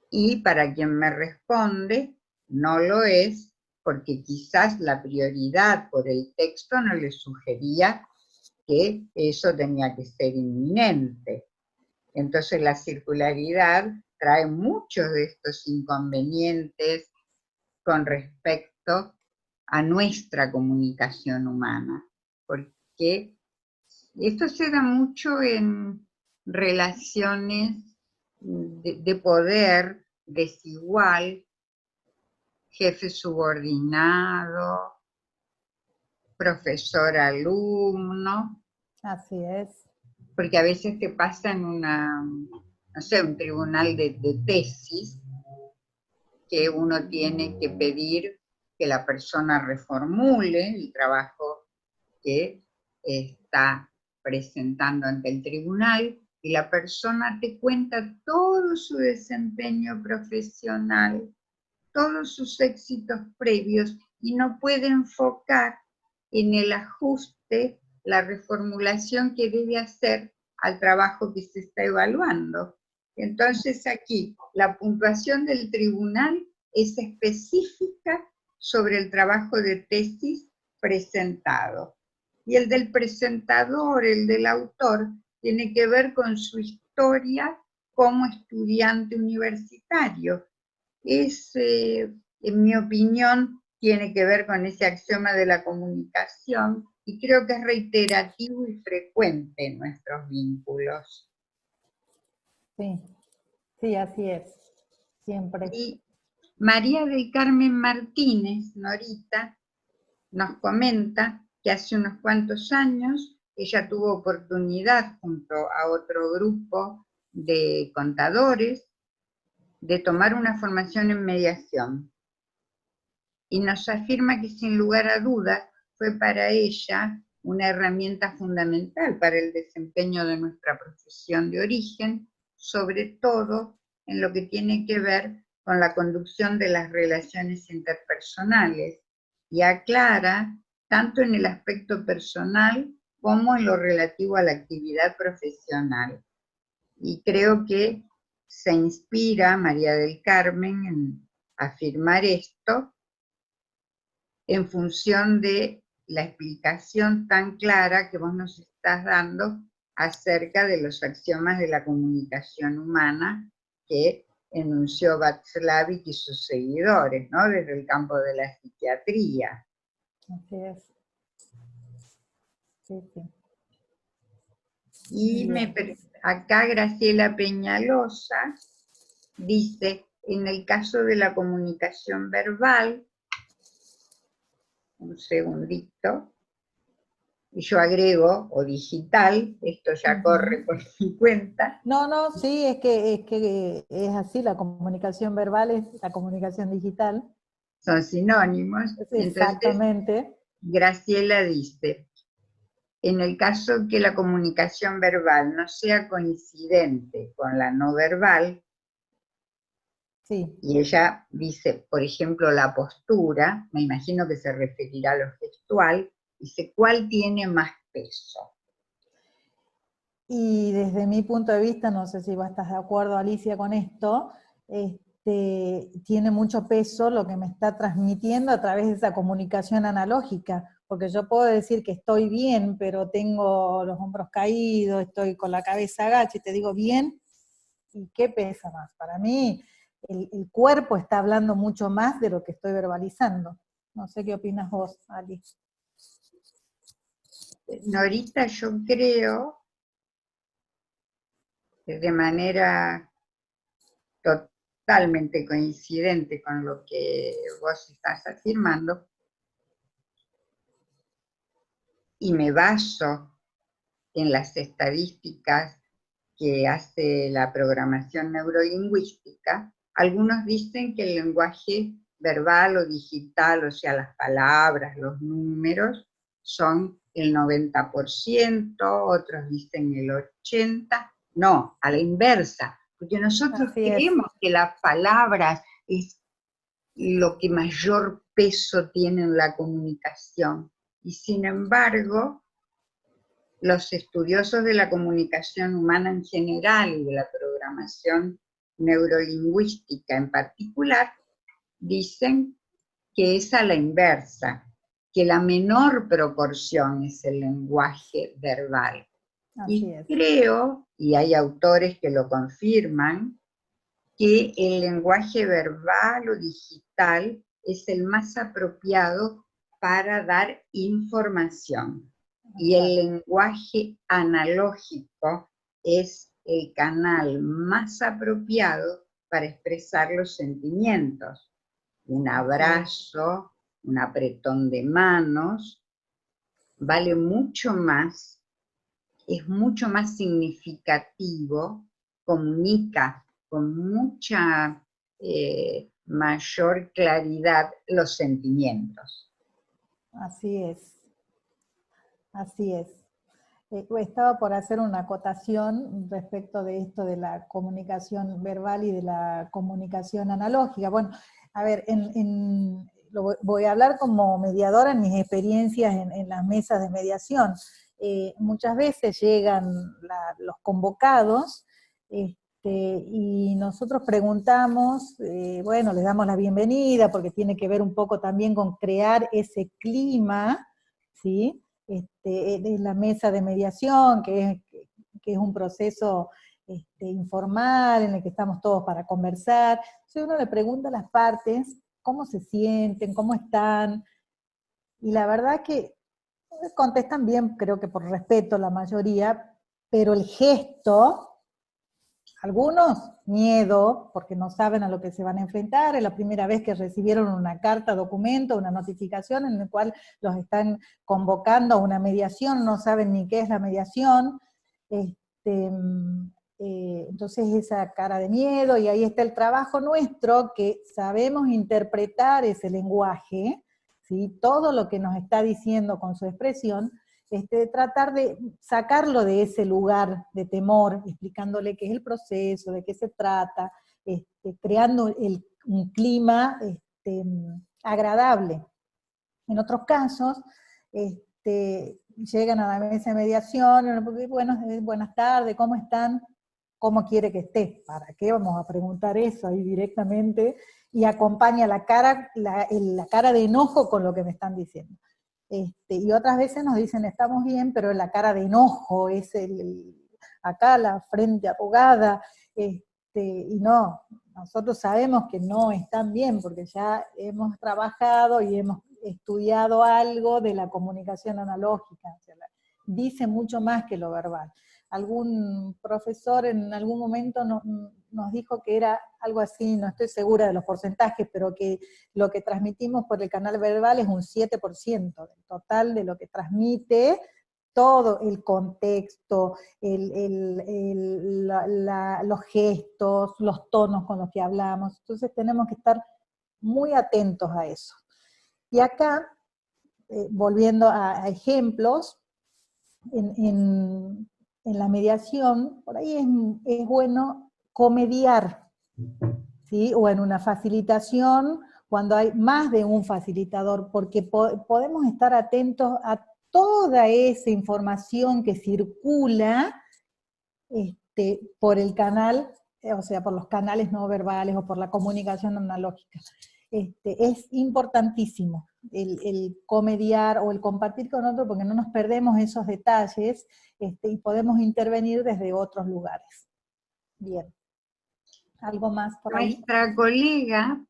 y para quien me responde no lo es, porque quizás la prioridad por el texto no le sugería que eso tenía que ser inminente. Entonces la circularidad trae muchos de estos inconvenientes con respecto a nuestra comunicación humana, porque esto se da mucho en relaciones de poder desigual, jefe subordinado, profesor-alumno. Así es. Porque a veces te pasa en no sé, un tribunal de tesis, que uno tiene que pedir que la persona reformule el trabajo que está presentando ante el tribunal, y la persona te cuenta todo su desempeño profesional, todos sus éxitos previos, y no puede enfocar en el ajuste, la reformulación que debe hacer al trabajo que se está evaluando. Entonces aquí la puntuación del tribunal es específica sobre el trabajo de tesis presentado. Y el del presentador, el del autor, tiene que ver con su historia como estudiante universitario. En mi opinión, tiene que ver con ese axioma de la comunicación y creo que es reiterativo y frecuente en nuestros vínculos. Sí, sí, así es, siempre. Y María del Carmen Martínez, Norita, nos comenta que hace unos cuantos años ella tuvo oportunidad, junto a otro grupo de contadores, de tomar una formación en mediación. Y nos afirma que sin lugar a dudas fue para ella una herramienta fundamental para el desempeño de nuestra profesión de origen, sobre todo en lo que tiene que ver con la conducción de las relaciones interpersonales, y aclara tanto en el aspecto personal como en lo relativo a la actividad profesional. Y creo que se inspira María del Carmen en afirmar esto en función de la explicación tan clara que vos nos estás dando acerca de los axiomas de la comunicación humana que enunció Václavic y sus seguidores, ¿no? Desde el campo de la psiquiatría. Así es. Sí, sí. Y acá Graciela Peñalosa dice, en el caso de la comunicación verbal, un segundito, y yo agrego, o digital, esto ya corre por mi cuenta. No, no, sí, es que es así, la comunicación verbal es la comunicación digital. Son sinónimos. Exactamente. Entonces, Graciela dice, en el caso que la comunicación verbal no sea coincidente con la no verbal, Sí. y ella dice, por ejemplo, la postura, me imagino que se referirá a lo gestual, dice, ¿cuál tiene más peso? Y desde mi punto de vista, no sé si vos estás de acuerdo, Alicia, con esto, tiene mucho peso lo que me está transmitiendo a través de esa comunicación analógica, porque yo puedo decir que estoy bien, pero tengo los hombros caídos, estoy con la cabeza agacha y te digo bien, ¿y qué pesa más? Para mí, el cuerpo está hablando mucho más de lo que estoy verbalizando. No sé qué opinas vos, Alice. Norita, yo creo, de manera totalmente coincidente con lo que vos estás afirmando, y me baso en las estadísticas que hace la programación neurolingüística. Algunos dicen que el lenguaje verbal o digital, o sea, las palabras, los números, son el 90%, otros dicen el 80%, no, a la inversa, porque nosotros creemos que las palabras es lo que mayor peso tiene en la comunicación, y sin embargo, los estudiosos de la comunicación humana en general y de la programación neurolingüística en particular dicen que es a la inversa, que la menor proporción es el lenguaje verbal. Y creo, y hay autores que lo confirman, que el lenguaje verbal o digital es el más apropiado para dar información. Y el lenguaje analógico es el canal más apropiado para expresar los sentimientos. Un abrazo, un apretón de manos, vale mucho más, es mucho más significativo, comunica con mucha mayor claridad los sentimientos. Así es. Así es. Estaba por hacer una acotación respecto de esto de la comunicación verbal y de la comunicación analógica. Bueno, a ver, voy a hablar como mediadora en mis experiencias en las mesas de mediación. Muchas veces llegan los convocados Y nosotros preguntamos, bueno, les damos la bienvenida porque tiene que ver un poco también con crear ese clima, ¿sí? En la mesa de mediación, que es un proceso informal en el que estamos todos para conversar. Entonces uno le pregunta a las partes cómo se sienten, cómo están, y la verdad que contestan bien, creo que por respeto la mayoría, pero el gesto, algunos miedo, porque no saben a lo que se van a enfrentar, es la primera vez que recibieron una carta, documento, una notificación en la cual los están convocando a una mediación, no saben ni qué es la mediación, entonces esa cara de miedo, y ahí está el trabajo nuestro, que sabemos interpretar ese lenguaje, ¿sí? Todo lo que nos está diciendo con su expresión, tratar de sacarlo de ese lugar de temor, explicándole qué es el proceso, de qué se trata, creando un clima agradable. En otros casos, llegan a la mesa de mediación, buenas tardes, ¿cómo están? ¿Cómo quiere que esté? ¿Para qué vamos a preguntar eso ahí directamente? Y acompaña la cara de enojo con lo que me están diciendo. Y otras veces nos dicen, estamos bien, pero la cara de enojo es acá la frente arrugada, y no, nosotros sabemos que no están bien, porque ya hemos trabajado y hemos estudiado algo de la comunicación analógica, o sea, dice mucho más que lo verbal. Algún profesor en algún momento nos dijo que era algo así, no estoy segura de los porcentajes, pero que lo que transmitimos por el canal verbal es un 7% del total de lo que transmite todo el contexto, los gestos, los tonos con los que hablamos. Entonces tenemos que estar muy atentos a eso. Y acá, volviendo a ejemplos, en la mediación, por ahí es bueno comediar, ¿sí? O en una facilitación, cuando hay más de un facilitador, porque podemos estar atentos a toda esa información que circula por el canal, o sea, por los canales no verbales o por la comunicación analógica. Es importantísimo el comediar o el compartir con otro, porque no nos perdemos esos detalles y podemos intervenir desde otros lugares. Bien. ¿Algo más por ahí? Nuestra colega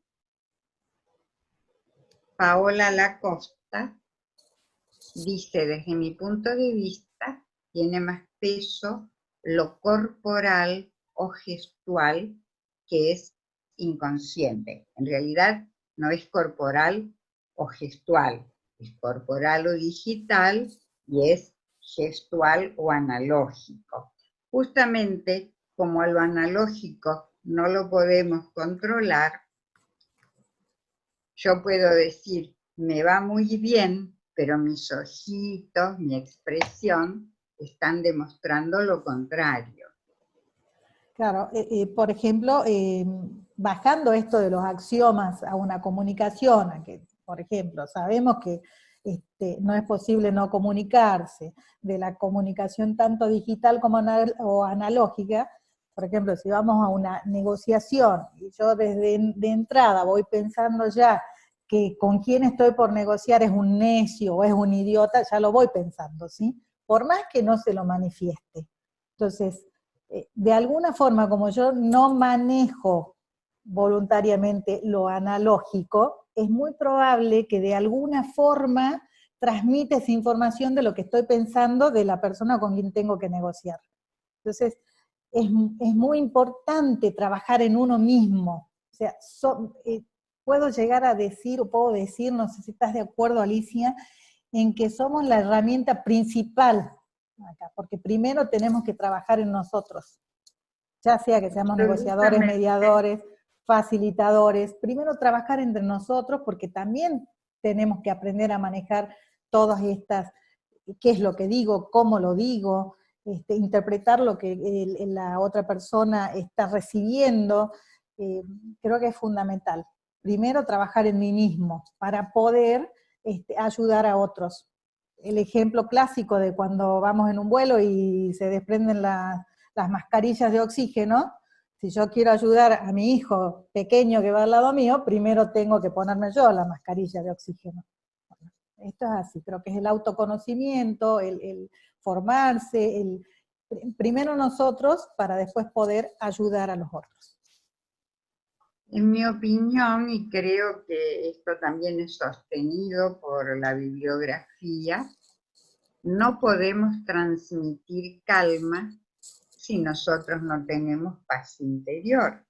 Paola Lacosta dice, desde mi punto de vista, tiene más peso lo corporal o gestual, que es inconsciente. En realidad no es corporal o gestual, es corporal o digital y es gestual o analógico. Justamente como lo analógico no lo podemos controlar, yo puedo decir, me va muy bien, pero mis ojitos, mi expresión, están demostrando lo contrario. Claro, por ejemplo, bajando esto de los axiomas a una comunicación, a que, por ejemplo, sabemos que no es posible no comunicarse, de la comunicación tanto digital como o analógica. Por ejemplo, si vamos a una negociación y yo desde de entrada voy pensando ya que con quién estoy por negociar es un necio o es un idiota, ya lo voy pensando, ¿sí? Por más que no se lo manifieste. Entonces, de alguna forma, como yo no manejo voluntariamente lo analógico, es muy probable que de alguna forma transmite esa información de lo que estoy pensando de la persona con quien tengo que negociar. Entonces, es muy importante trabajar en uno mismo. O sea, puedo llegar a decir, o puedo decir, no sé si estás de acuerdo, Alicia, en que somos la herramienta principal acá, porque primero tenemos que trabajar en nosotros, ya sea que seamos negociadores, mediadores, facilitadores, primero trabajar entre nosotros, porque también tenemos que aprender a manejar todas estas, qué es lo que digo, cómo lo digo, interpretar lo que la otra persona está recibiendo, creo que es fundamental. Primero trabajar en mí mismo, para poder ayudar a otros. El ejemplo clásico de cuando vamos en un vuelo y se desprenden las mascarillas de oxígeno, Si yo quiero ayudar a mi hijo pequeño que va al lado mío, primero tengo que ponerme yo la mascarilla de oxígeno. Bueno, esto es así, creo que es el autoconocimiento, el formarse, primero nosotros para después poder ayudar a los otros. En mi opinión, y creo que esto también es sostenido por la bibliografía, no podemos transmitir calma si nosotros no tenemos paz interior.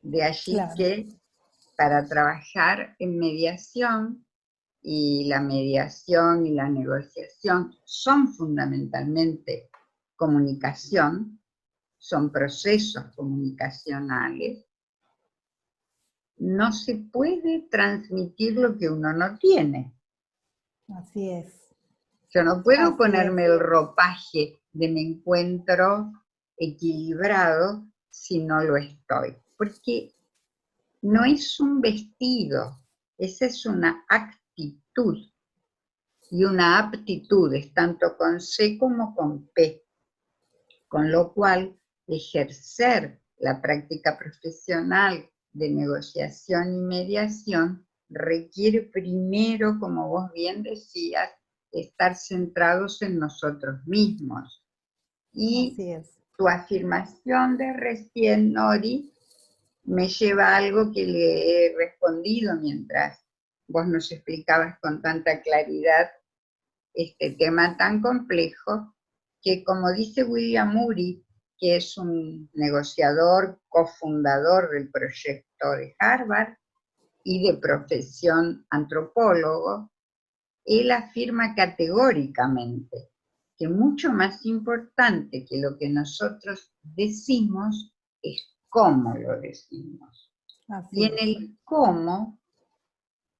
De allí Claro. que para trabajar en mediación, y la mediación y la negociación son fundamentalmente comunicación, son procesos comunicacionales, no se puede transmitir lo que uno no tiene. Así es. Yo no puedo Así ponerme es. el ropaje de mi encuentro equilibrado si no lo estoy, porque no es un vestido, esa es una actitud y una aptitud, es tanto con C como con P, con lo cual ejercer la práctica profesional de negociación y mediación requiere primero, como vos bien decías, estar centrados en nosotros mismos. Y Así es. tu afirmación de recién, Nori, me lleva a algo que le he respondido mientras vos nos explicabas con tanta claridad este tema tan complejo, que como dice William Ury, que es un negociador, cofundador del proyecto de Harvard y de profesión antropólogo, él afirma categóricamente que mucho más importante que lo que nosotros decimos es cómo lo decimos. Así Y en es. el cómo,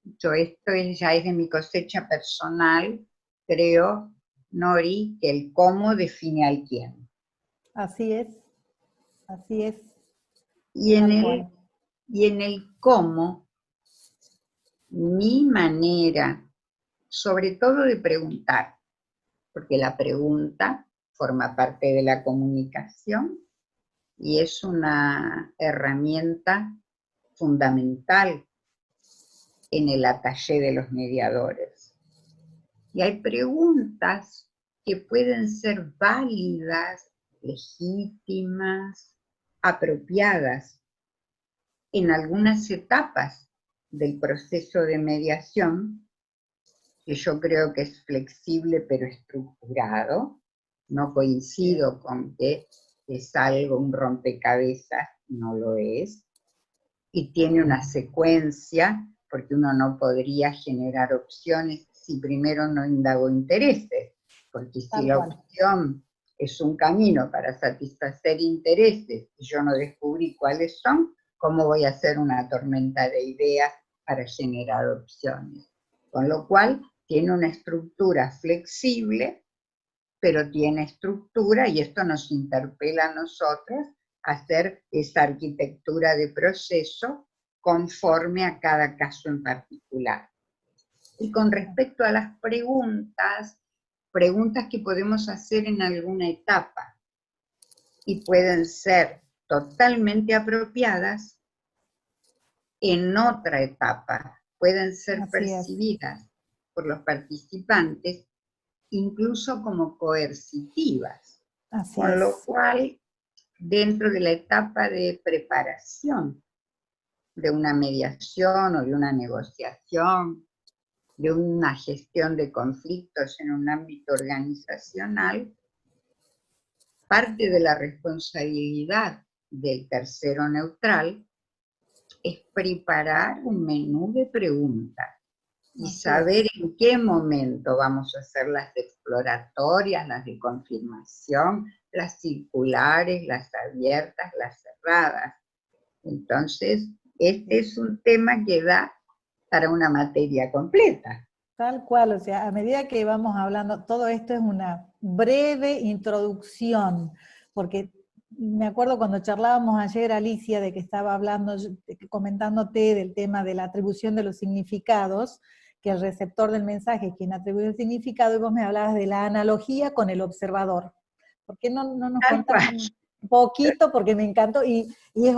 esto ya es de mi cosecha personal, creo, Nori, que el cómo define al quién. Así es. Así es. Y Tal cual. en el cómo, mi manera, sobre todo de preguntar, porque la pregunta forma parte de la comunicación y es una herramienta fundamental en el ataché de los mediadores. Y hay preguntas que pueden ser válidas, legítimas, apropiadas en algunas etapas del proceso de mediación, que yo creo que es flexible pero estructurado. No coincido con que es algo, un rompecabezas, no lo es. Y tiene una secuencia, porque uno no podría generar opciones si primero no indago intereses, porque si Tal la cual. opción es un camino para satisfacer intereses y yo no descubrí cuáles son, ¿cómo voy a hacer una tormenta de ideas para generar opciones? Con lo cual tiene una estructura flexible, pero tiene estructura y esto nos interpela a nosotros a hacer esa arquitectura de proceso conforme a cada caso en particular. Y con respecto a las preguntas que podemos hacer en alguna etapa y pueden ser totalmente apropiadas en otra etapa, pueden ser percibidas por los participantes incluso como coercitivas, con lo cual dentro de la etapa de preparación de una mediación o de una negociación, de una gestión de conflictos en un ámbito organizacional, parte de la responsabilidad del tercero neutral es preparar un menú de preguntas y saber en qué momento vamos a hacer las exploratorias, las de confirmación, las circulares, las abiertas, las cerradas. Entonces, este es un tema que da para una materia completa. Tal cual, o sea, a medida que vamos hablando, todo esto es una breve introducción, porque me acuerdo cuando charlábamos ayer, Alicia, de que estaba hablando, comentándote del tema de la atribución de los significados, que el receptor del mensaje es quien atribuye el significado, y vos me hablabas de la analogía con el observador. ¿Por qué no nos contás poquito porque me encantó, y es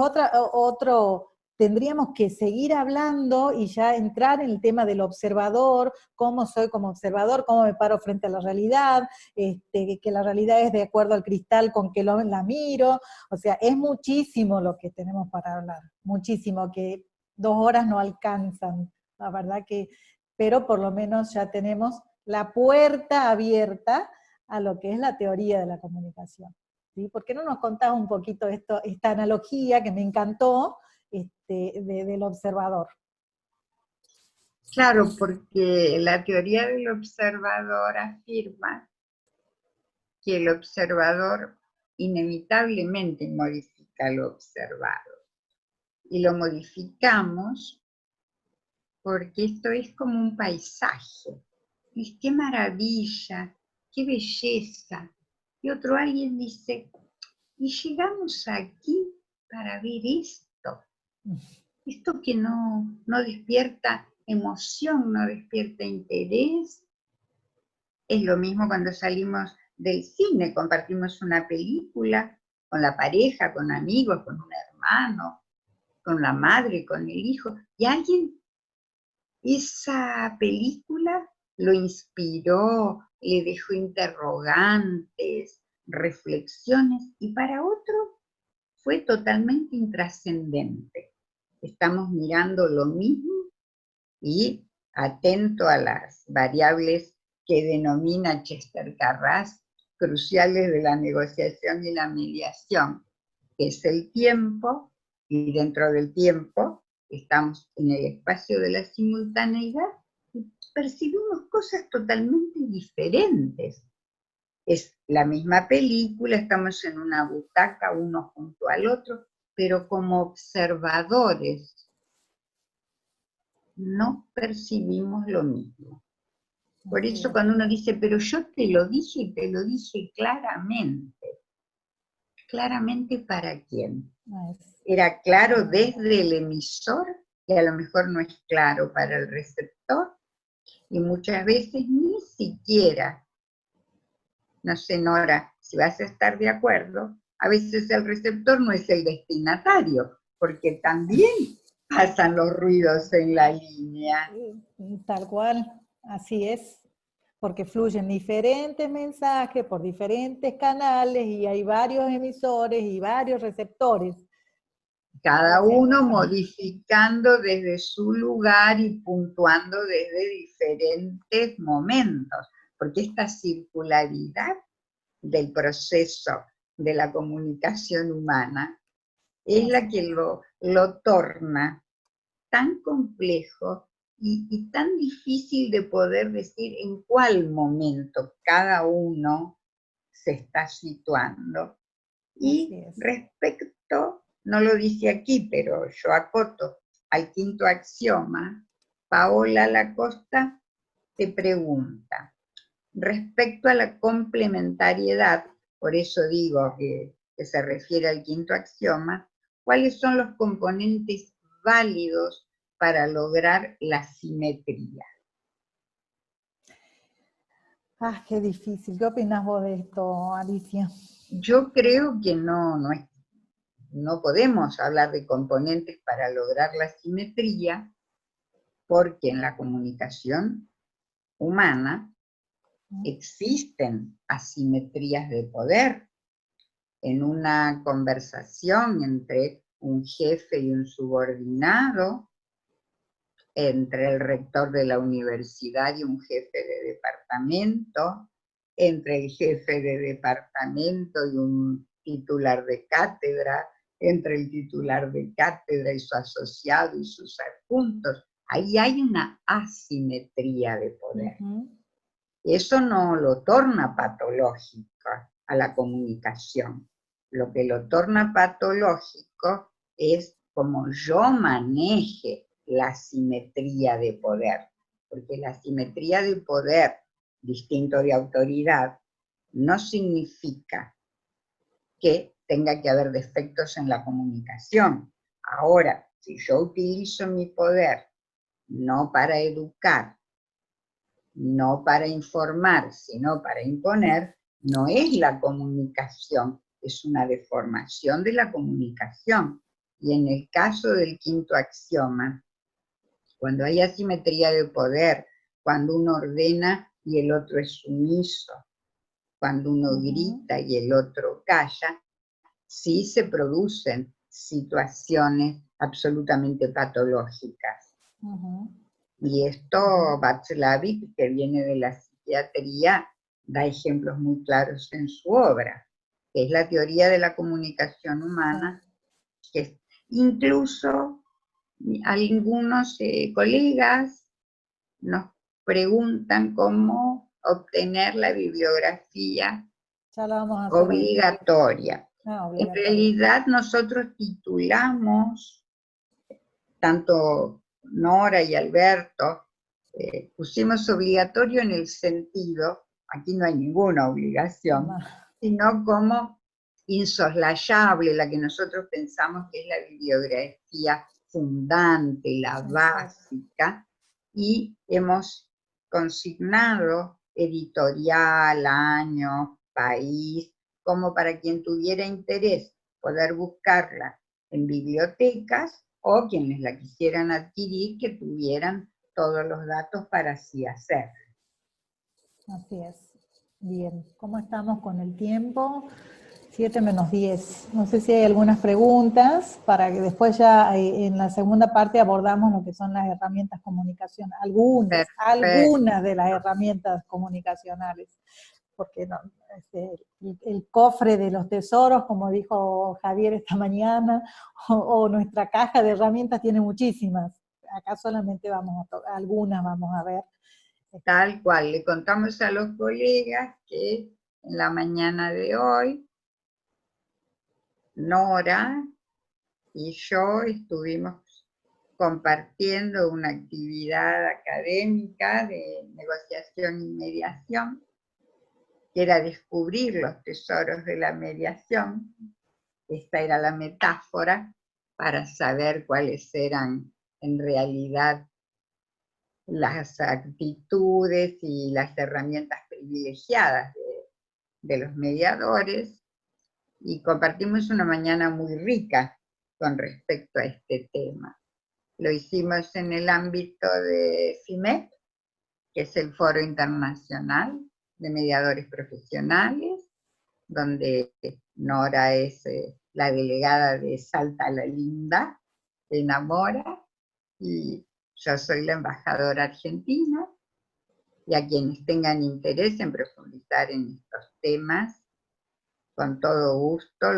otro, tendríamos que seguir hablando y ya entrar en el tema del observador, cómo soy como observador, cómo me paro frente a la realidad, que la realidad es de acuerdo al cristal con que la miro, o sea, es muchísimo lo que tenemos para hablar, muchísimo, que 2 horas no alcanzan, la verdad que, pero por lo menos ya tenemos la puerta abierta a lo que es la teoría de la comunicación. ¿Sí? ¿Por qué no nos contás un poquito esta analogía que me encantó del observador? Claro, porque la teoría del observador afirma que el observador inevitablemente modifica lo observado. Y lo modificamos porque esto es como un paisaje. Y qué maravilla, qué belleza. Y otro alguien dice, y llegamos aquí para ver esto. Esto que no despierta emoción, no despierta interés. Es lo mismo cuando salimos del cine, compartimos una película con la pareja, con amigos, con un hermano, con la madre, con el hijo, y alguien, esa película lo inspiró, le dejó interrogantes, reflexiones, y para otro fue totalmente intrascendente. Estamos mirando lo mismo y atento a las variables que denomina Chester Carras cruciales de la negociación y la mediación, que es el tiempo, y dentro del tiempo estamos en el espacio de la simultaneidad y percibimos cosas totalmente diferentes. Es la misma película, estamos en una butaca uno junto al otro, pero como observadores no percibimos lo mismo. Por eso cuando uno dice, pero yo te lo dije claramente. ¿Claramente para quién? Era claro desde el emisor, y a lo mejor no es claro para el receptor, y muchas veces ni siquiera, no sé, Nora, si vas a estar de acuerdo, a veces el receptor no es el destinatario, porque también pasan los ruidos en la línea. Tal cual, así es, porque fluyen diferentes mensajes por diferentes canales y hay varios emisores y varios receptores. Cada uno modificando desde su lugar y puntuando desde diferentes momentos, porque esta circularidad del proceso de la comunicación humana es la que lo torna tan complejo y tan difícil de poder decir en cuál momento cada uno se está situando. Y respecto, no lo dice aquí, pero yo acoto al quinto axioma, Paola Lacosta te pregunta, respecto a la complementariedad, por eso digo que se refiere al quinto axioma, ¿cuáles son los componentes válidos para lograr la simetría? Ah, qué difícil. ¿Qué opinas vos de esto, Alicia? Yo creo que no podemos hablar de componentes para lograr la simetría, porque en la comunicación humana existen asimetrías de poder. En una conversación entre un jefe y un subordinado, entre el rector de la universidad y un jefe de departamento, entre el jefe de departamento y un titular de cátedra, entre el titular de cátedra y su asociado y sus adjuntos. Ahí hay una asimetría de poder. Eso no lo torna patológica a la comunicación. Lo que lo torna patológico es como yo maneje la simetría de poder, porque la simetría de poder, distinto de autoridad, no significa que tenga que haber defectos en la comunicación. Ahora, si yo utilizo mi poder no para educar, no para informar, sino para imponer, no es la comunicación es una deformación de la comunicación. Y en el caso del quinto axioma, cuando hay asimetría de poder, cuando uno ordena y el otro es sumiso, cuando uno grita y el otro calla, sí se producen situaciones absolutamente patológicas. Y esto Václavic, que viene de la psiquiatría, da ejemplos muy claros en su obra, que es la teoría de la comunicación humana, que incluso algunos colegas nos preguntan cómo obtener la bibliografía Ya lo vamos a hacer obligatoria. obligatoria. En realidad nosotros titulamos, tanto Nora y Alberto, pusimos obligatorio en el sentido, aquí no hay ninguna obligación, sino como insoslayable, la que nosotros pensamos que es la bibliografía fundante, la básica, y hemos consignado editorial, año, país, como para quien tuviera interés poder buscarla en bibliotecas, o quienes la quisieran adquirir, que tuvieran todos los datos para así hacer. Así es. Bien, ¿cómo estamos con el tiempo? 7 menos 10. No sé si hay algunas preguntas para que después ya en la segunda parte abordamos lo que son las herramientas comunicacionales. Algunas de las herramientas comunicacionales. Porque no, el cofre de los tesoros, como dijo Javier esta mañana, o nuestra caja de herramientas tiene muchísimas. Acá solamente algunas vamos a ver. Tal cual, le contamos a los colegas que en la mañana de hoy, Nora y yo estuvimos compartiendo una actividad académica de negociación y mediación, que era descubrir los tesoros de la mediación. Esta era la metáfora para saber cuáles eran en realidad las actitudes y las herramientas privilegiadas de los mediadores, y compartimos una mañana muy rica con respecto a este tema. Lo hicimos en el ámbito de FIMEP, que es el Foro Internacional de Mediadores Profesionales, donde Nora es la delegada de Salta la Linda, de Enamora, y yo soy la embajadora argentina, y a quienes tengan interés en profundizar en estos temas, con todo gusto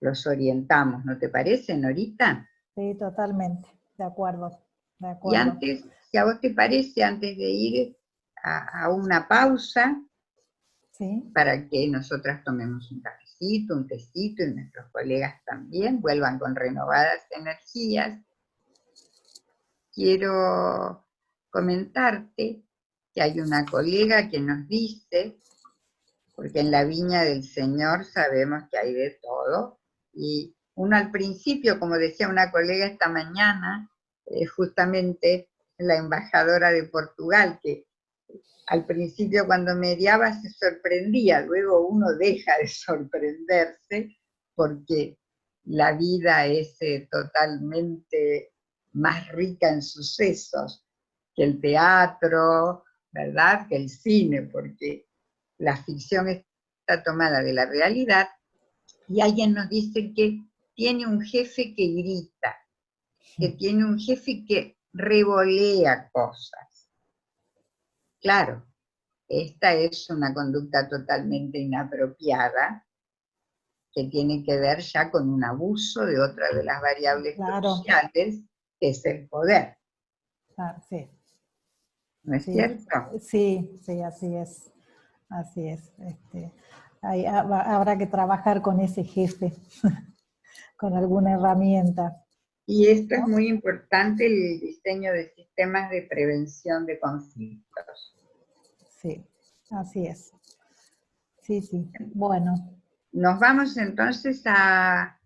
los orientamos, ¿no te parece, Norita? Sí, totalmente, de acuerdo. Y antes, si a vos te parece, antes de ir a una pausa, ¿sí? Para que nosotras tomemos un cafecito, un tecito, y nuestros colegas también vuelvan con renovadas energías, quiero comentarte que hay una colega que nos dice, porque en la viña del Señor sabemos que hay de todo, y uno al principio, como decía una colega esta mañana, justamente la embajadora de Portugal, que al principio cuando mediaba se sorprendía, luego uno deja de sorprenderse porque la vida es totalmente más rica en sucesos que el teatro, ¿verdad? Que el cine, porque la ficción está tomada de la realidad, y alguien nos dice que tiene un jefe que grita, que tiene un jefe que revolea cosas. Claro, esta es una conducta totalmente inapropiada que tiene que ver ya con un abuso de otra de las variables cruciales, que es el poder. Sí. ¿No es cierto? Sí, sí, así es. Así es. Habrá que trabajar con ese jefe, con alguna herramienta. Y esto es muy importante, el diseño de sistemas de prevención de conflictos. Sí, así es. Sí, sí. Bueno. Nos vamos entonces a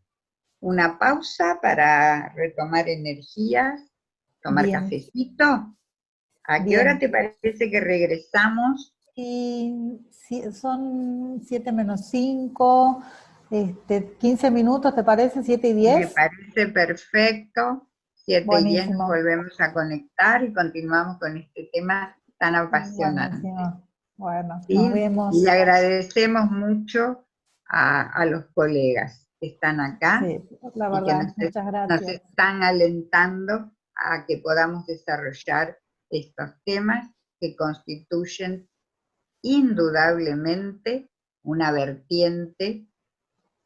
una pausa para retomar energías, tomar cafecito. ¿A qué hora te parece que regresamos? Y son 7 menos 5, 15 minutos, ¿te parece? 7 y 10. Me parece perfecto. 7:10 nos Buenísimo. volvemos a conectar y continuamos con este tema tan apasionante. Buenísimo. Bueno, nos ¿Sí? Y le vemos. agradecemos mucho a los colegas que están acá Sí, la y que verdad, muchas nos gracias. están alentando a que podamos desarrollar estos temas que constituyen indudablemente una vertiente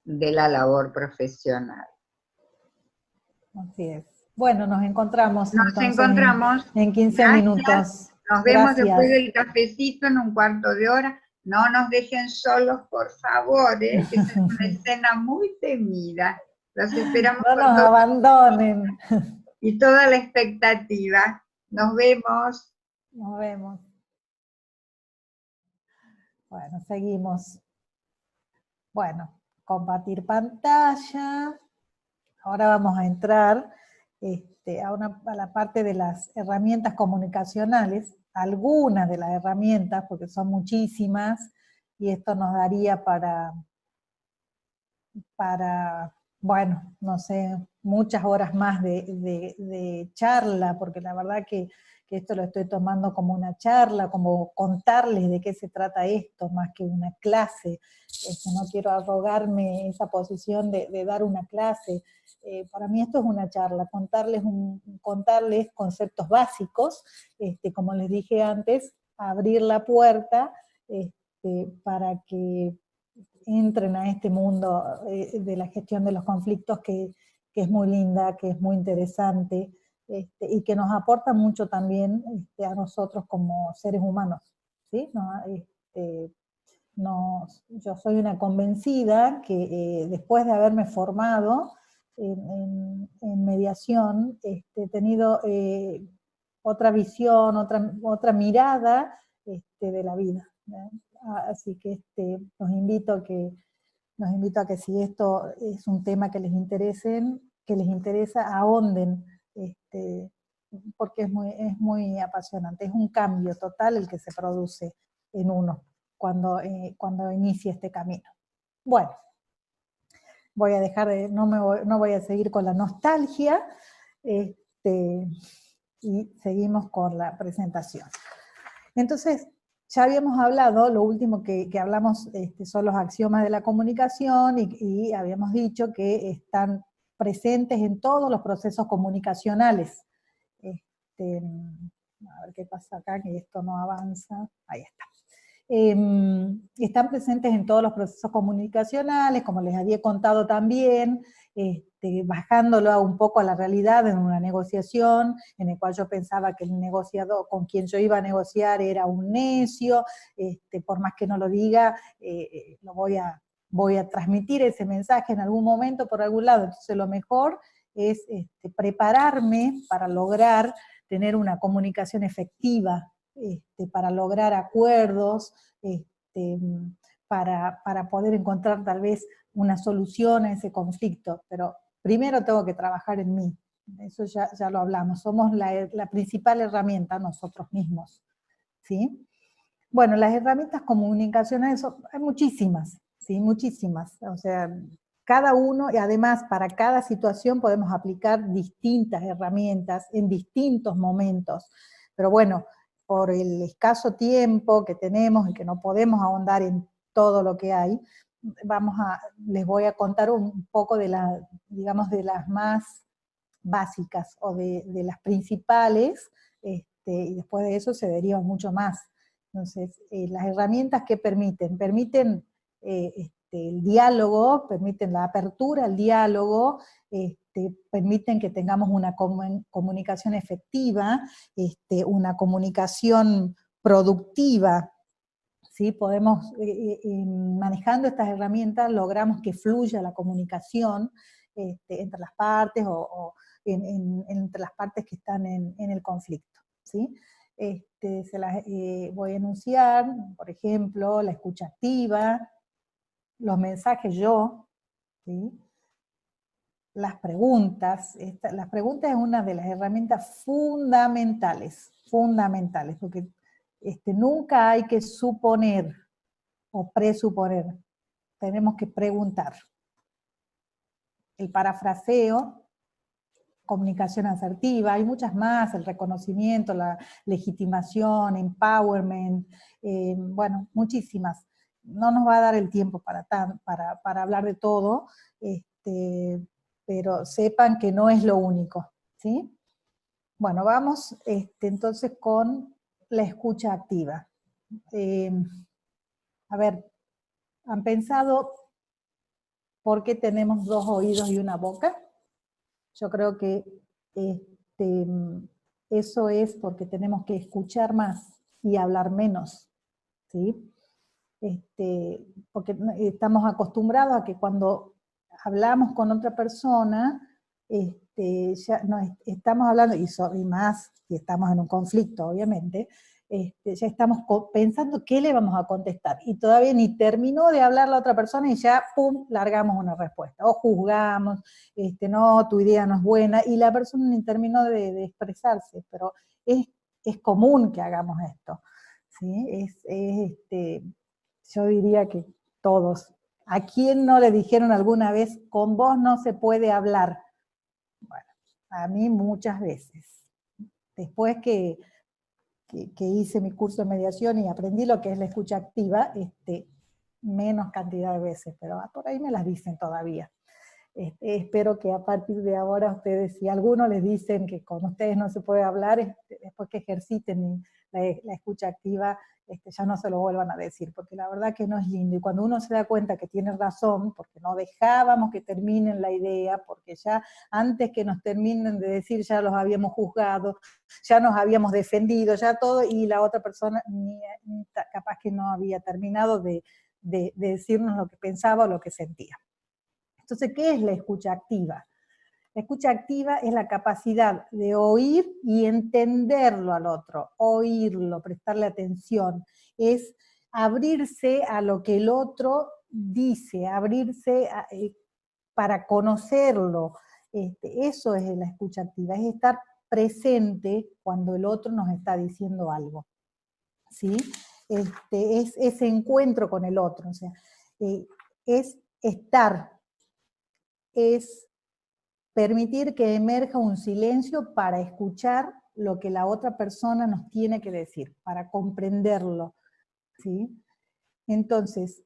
de la labor profesional. Así es. Bueno, nos encontramos Nos entonces encontramos. en 15 Gracias. minutos. Nos vemos Gracias. después del cafecito en un cuarto de hora. No nos dejen solos, por favor, que esa es una escena muy temida. Los esperamos No con nos todo abandonen. y toda la expectativa. Nos vemos. Nos vemos. Bueno, seguimos. Bueno, compartir pantalla. Ahora vamos a entrar a la parte de las herramientas comunicacionales, algunas de las herramientas, porque son muchísimas, y esto nos daría bueno, no sé, muchas horas más de charla, porque la verdad que esto lo estoy tomando como una charla, como contarles de qué se trata esto, más que una clase. No quiero arrogarme esa posición de dar una clase. Para mí esto es una charla, contarles conceptos básicos, como les dije antes, abrir la puerta para que entren a este mundo de la gestión de los conflictos que es muy linda, que es muy interesante, y que nos aporta mucho también a nosotros como seres humanos, ¿sí? ¿No? Yo soy una convencida que después de haberme formado en mediación, he tenido otra visión, otra mirada de la vida, ¿no? Así que los invito a que si esto es un tema que les interesa, ahonden, porque es muy apasionante, es un cambio total el que se produce en uno cuando inicia este camino. Bueno, voy a dejar no voy a seguir con la nostalgia, y seguimos con la presentación. Entonces, ya habíamos hablado, lo último que hablamos son los axiomas de la comunicación y habíamos dicho que están presentes en todos los procesos comunicacionales. A ver qué pasa acá, que esto no avanza. Ahí está. Están presentes en todos los procesos comunicacionales, como les había contado también, bajándolo un poco a la realidad en una negociación, en el cual yo pensaba que el negociador con quien yo iba a negociar era un necio, por más que no lo diga, voy a transmitir ese mensaje en algún momento por algún lado, entonces lo mejor es prepararme para lograr tener una comunicación efectiva, para lograr acuerdos, para poder encontrar tal vez una solución a ese conflicto, pero primero tengo que trabajar en mí, eso ya lo hablamos, somos la principal herramienta nosotros mismos, ¿sí? Bueno, las herramientas comunicacionales hay muchísimas, ¿sí? Muchísimas, o sea, cada uno, y además para cada situación podemos aplicar distintas herramientas en distintos momentos, pero bueno, por el escaso tiempo que tenemos y que no podemos ahondar en todo lo que hay, les voy a contar un poco digamos, de las más básicas o de las principales, y después de eso se deriva mucho más. Entonces, las herramientas que permiten el diálogo, permiten la apertura al diálogo, permiten que tengamos una comunicación efectiva, una comunicación productiva, ¿sí? Podemos, manejando estas herramientas, logramos que fluya la comunicación entre las partes entre las partes que están en el conflicto, ¿sí? Se las voy a enunciar, por ejemplo, la escucha activa, los mensajes yo, ¿sí? Las preguntas. Las preguntas es una de las herramientas fundamentales, porque nunca hay que suponer o presuponer, tenemos que preguntar, el parafraseo, comunicación asertiva, hay muchas más, el reconocimiento, la legitimación, empowerment, bueno, muchísimas. No nos va a dar el tiempo para hablar de todo, pero sepan que no es lo único, ¿sí? Bueno, vamos entonces con la escucha activa. A ver, ¿han pensado por qué tenemos 2 oídos y una boca? Yo creo que eso es porque tenemos que escuchar más y hablar menos, ¿sí? Porque estamos acostumbrados a que cuando hablamos con otra persona, ya no estamos hablando, y más si estamos en un conflicto, obviamente, ya estamos pensando qué le vamos a contestar, y todavía ni terminó de hablar la otra persona y ya, pum, largamos una respuesta, o juzgamos, no, tu idea no es buena, y la persona ni terminó de expresarse, pero es común que hagamos esto, ¿sí? Yo diría que todos. ¿A quién no le dijeron alguna vez, con vos no se puede hablar? Bueno, a mí muchas veces. Después que hice mi curso de mediación y aprendí lo que es la escucha activa, menos cantidad de veces, pero por ahí me las dicen todavía. Espero que a partir de ahora ustedes, si a algunos les dicen que con ustedes no se puede hablar, después que ejerciten la escucha activa, ya no se lo vuelvan a decir, porque la verdad que no es lindo, y cuando uno se da cuenta que tiene razón, porque no dejábamos que terminen la idea, porque ya antes que nos terminen de decir ya los habíamos juzgado, ya nos habíamos defendido, ya todo, y la otra persona capaz que no había terminado de decirnos lo que pensaba o lo que sentía. Entonces, ¿qué es la escucha activa? La escucha activa es la capacidad de oír y entenderlo al otro, oírlo, prestarle atención, es abrirse a lo que el otro dice, abrirse para conocerlo. Eso es la escucha activa, es estar presente cuando el otro nos está diciendo algo, ¿sí? Es ese encuentro con el otro, o sea, es estar, es permitir que emerja un silencio para escuchar lo que la otra persona nos tiene que decir, para comprenderlo, ¿sí? Entonces,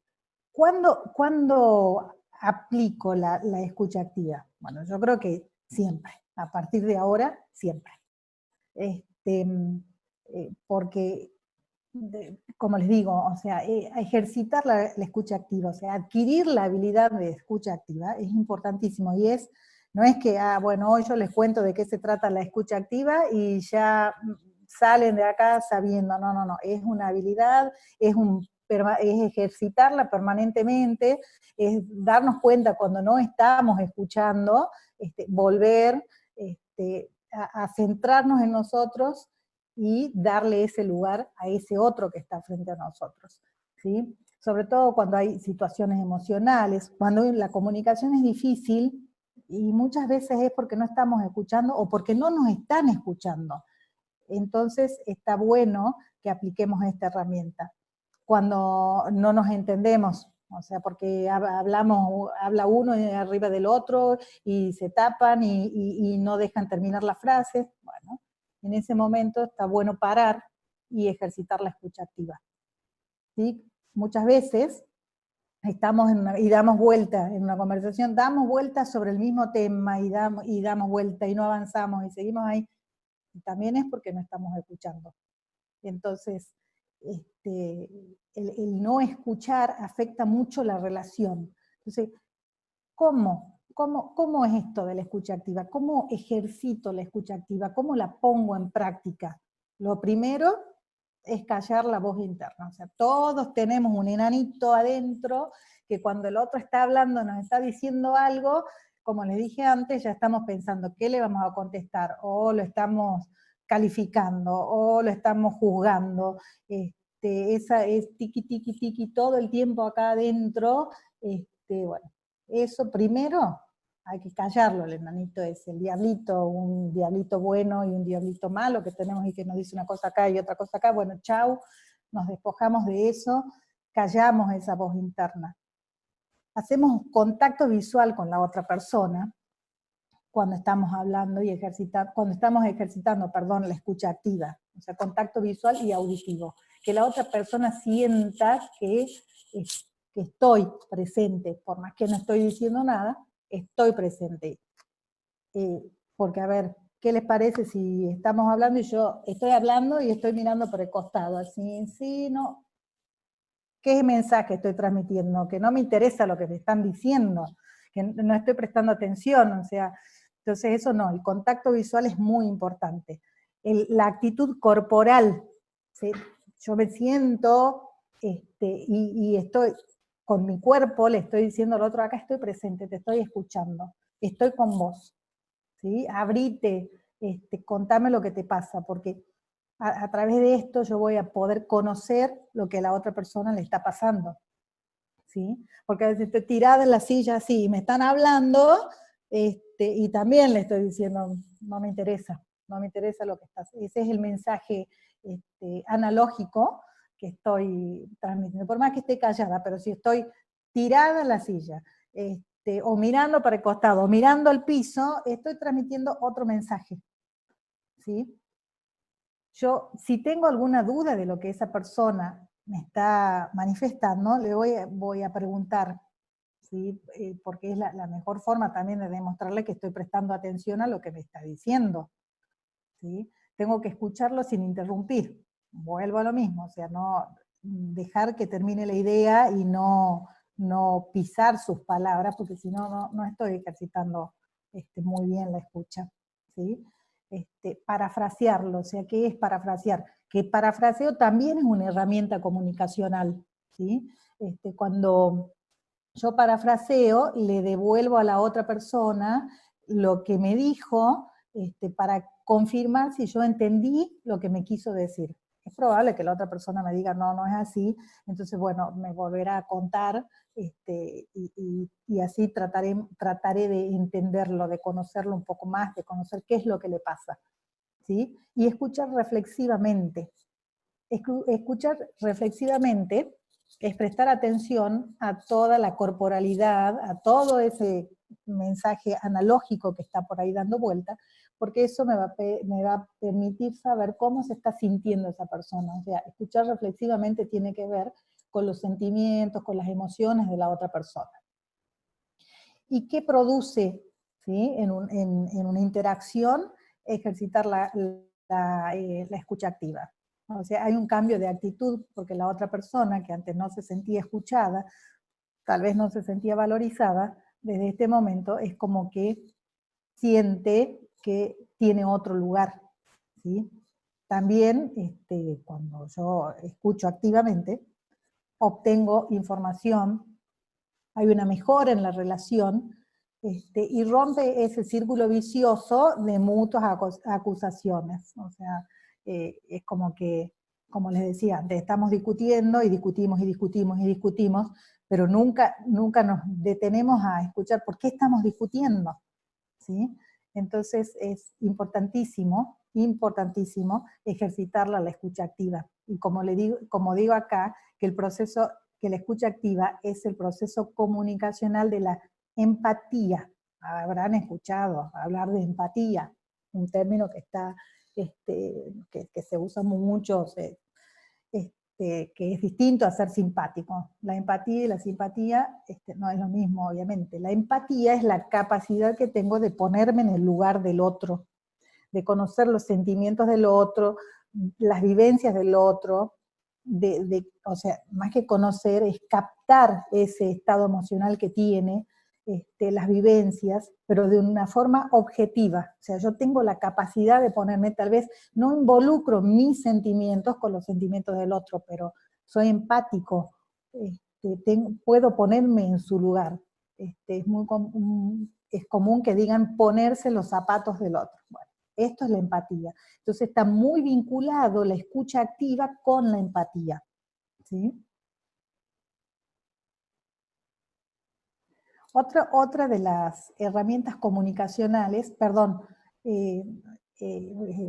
¿cuándo aplico la escucha activa? Bueno, yo creo que siempre, a partir de ahora, siempre. Porque, como les digo, o sea, ejercitar la escucha activa, o sea, adquirir la habilidad de escucha activa es importantísimo, y no es que, bueno, hoy yo les cuento de qué se trata la escucha activa y ya salen de acá sabiendo, no, es una habilidad, es ejercitarla permanentemente, es darnos cuenta cuando no estamos escuchando, volver a centrarnos en nosotros y darle ese lugar a ese otro que está frente a nosotros, ¿sí? Sobre todo cuando hay situaciones emocionales, cuando la comunicación es difícil, y muchas veces es porque no estamos escuchando o porque no nos están escuchando. Entonces está bueno que apliquemos esta herramienta. Cuando no nos entendemos, o sea, porque habla uno arriba del otro y se tapan y no dejan terminar las frases, bueno, en ese momento está bueno parar y ejercitar la escucha activa, ¿sí? Muchas veces estamos y damos vuelta en una conversación, damos vuelta sobre el mismo tema y damos vuelta y no avanzamos y seguimos ahí, y también es porque no estamos escuchando. Entonces, el no escuchar afecta mucho la relación. Entonces, ¿cómo es esto de la escucha activa? ¿Cómo ejercito la escucha activa? ¿Cómo la pongo en práctica? Lo primero es callar la voz interna. O sea, todos tenemos un enanito adentro que cuando el otro está hablando, nos está diciendo algo, como les dije antes, ya estamos pensando qué le vamos a contestar, o lo estamos calificando, o lo estamos juzgando. Esa es tiqui, tiqui, tiqui todo el tiempo acá adentro. Bueno, eso primero hay que callarlo, el enanito es el diablito, un diablito bueno y un diablito malo que tenemos y que nos dice una cosa acá y otra cosa acá. Bueno, chau, nos despojamos de eso, callamos esa voz interna. hacemos contacto visual con la otra persona cuando estamos hablando y cuando estamos ejercitando, perdón, la escucha activa, o sea, contacto visual y auditivo, que la otra persona sienta que estoy presente, por más que no estoy diciendo nada, estoy presente. Porque, a ver, ¿qué les parece si estamos hablando y yo estoy hablando y estoy mirando por el costado, así, sí, no? ¿Qué mensaje estoy transmitiendo? Que no me interesa lo que me están diciendo, que no estoy prestando atención, o sea, entonces eso no, el contacto visual es muy importante. La actitud corporal, ¿sí? Yo me siento y estoy con mi cuerpo, le estoy diciendo al otro, acá estoy presente, te estoy escuchando, estoy con vos, ¿sí? Abrite, contame lo que te pasa, porque a través de esto yo voy a poder conocer lo que a la otra persona le está pasando, ¿sí? Porque a veces estoy tirada en la silla así, y me están hablando, y también le estoy diciendo, no me interesa lo que estás, ese es el mensaje analógico que estoy transmitiendo, por más que esté callada, pero si estoy tirada en la silla, o mirando para el costado, o mirando al piso, estoy transmitiendo otro mensaje, ¿sí? Yo, si tengo alguna duda de lo que esa persona me está manifestando, le voy a preguntar, ¿sí? Porque es la mejor forma también de demostrarle que estoy prestando atención a lo que me está diciendo, ¿sí? Tengo que escucharlo sin interrumpir, vuelvo a lo mismo, o sea, no dejar que termine la idea y no pisar sus palabras, porque si no, no estoy ejercitando muy bien la escucha, ¿sí? Parafrasearlo, o sea, ¿qué es parafrasear? Que parafraseo también es una herramienta comunicacional, ¿sí? Cuando yo parafraseo, le devuelvo a la otra persona lo que me dijo, para confirmar si yo entendí lo que me quiso decir. Es probable que la otra persona me diga, no, no es así, entonces, bueno, me volverá a contar, y así trataré de entenderlo, de conocerlo un poco más, de conocer qué es lo que le pasa, ¿sí? Y escuchar reflexivamente. Escuchar reflexivamente es prestar atención a toda la corporalidad, a todo ese mensaje analógico que está por ahí dando vuelta, porque eso me va a permitir saber cómo se está sintiendo esa persona. O sea, escuchar reflexivamente tiene que ver con los sentimientos, con las emociones de la otra persona. ¿Y qué produce, ¿sí? en una interacción ejercitar la escucha activa? O sea, hay un cambio de actitud porque la otra persona que antes no se sentía escuchada, tal vez no se sentía valorizada, desde este momento es como que siente que tiene otro lugar, ¿sí? También, cuando yo escucho activamente, obtengo información, hay una mejora en la relación, y rompe ese círculo vicioso de mutuas acusaciones. O sea, es como que, como les decía antes, estamos discutiendo y discutimos y discutimos y discutimos, pero nunca nos detenemos a escuchar por qué estamos discutiendo, ¿sí? Entonces es importantísimo ejercitarla la escucha activa. Y como digo acá, que la escucha activa es el proceso comunicacional de la empatía. Habrán escuchado hablar de empatía, un término que está, que se usa mucho, que es distinto a ser simpático. La empatía y la simpatía no es lo mismo, obviamente. La empatía es la capacidad que tengo de ponerme en el lugar del otro, de conocer los sentimientos del otro, las vivencias del otro, o sea, más que conocer, es captar ese estado emocional que tiene, las vivencias, pero de una forma objetiva. O sea, yo tengo la capacidad de ponerme, tal vez no involucro mis sentimientos con los sentimientos del otro, pero soy empático, puedo ponerme en su lugar. Es común que digan ponerse los zapatos del otro. Bueno, esto es la empatía. Entonces está muy vinculado la escucha activa con la empatía, ¿sí? Otra de las herramientas comunicacionales, perdón, eh,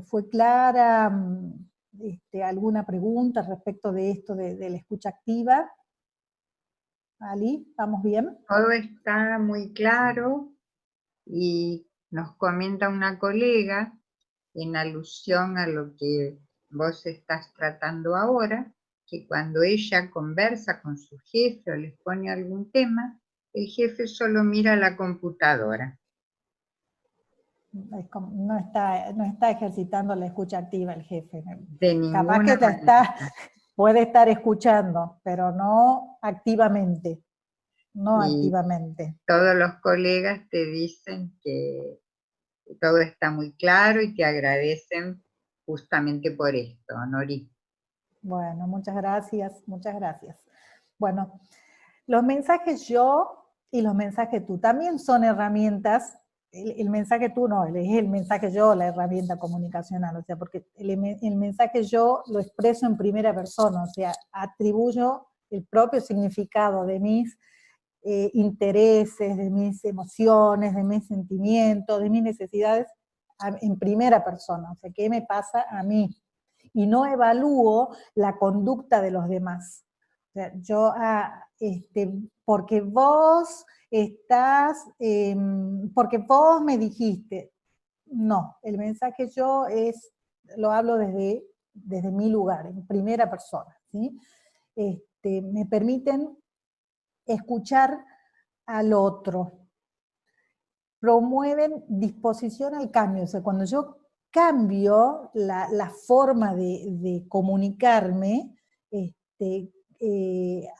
¿fue clara alguna pregunta respecto de esto de la escucha activa? Ali, ¿vamos bien? Todo está muy claro y nos comenta una colega en alusión a lo que vos estás tratando ahora, que cuando ella conversa con su jefe o les pone algún tema, el jefe solo mira la computadora. No está ejercitando la escucha activa el jefe. De Capaz ninguna que manera. puede estar escuchando, pero no activamente. No Y activamente. todos los colegas te dicen que todo está muy claro y te agradecen justamente por esto, Nori. Bueno, muchas gracias, muchas gracias. Bueno, los mensajes yo y los mensajes tú también son herramientas. El mensaje tú no, es el mensaje yo la herramienta comunicacional, o sea, porque el mensaje yo lo expreso en primera persona, o sea, atribuyo el propio significado de mis intereses, de mis emociones, de mis sentimientos, de mis necesidades en primera persona, o sea, ¿qué me pasa a mí? Y no evalúo la conducta de los demás. O sea, yo, porque vos estás, porque vos me dijiste, no, el mensaje yo lo hablo desde mi lugar, en primera persona, ¿sí? Me permiten escuchar al otro, promueven disposición al cambio, o sea, cuando yo cambio la forma de comunicarme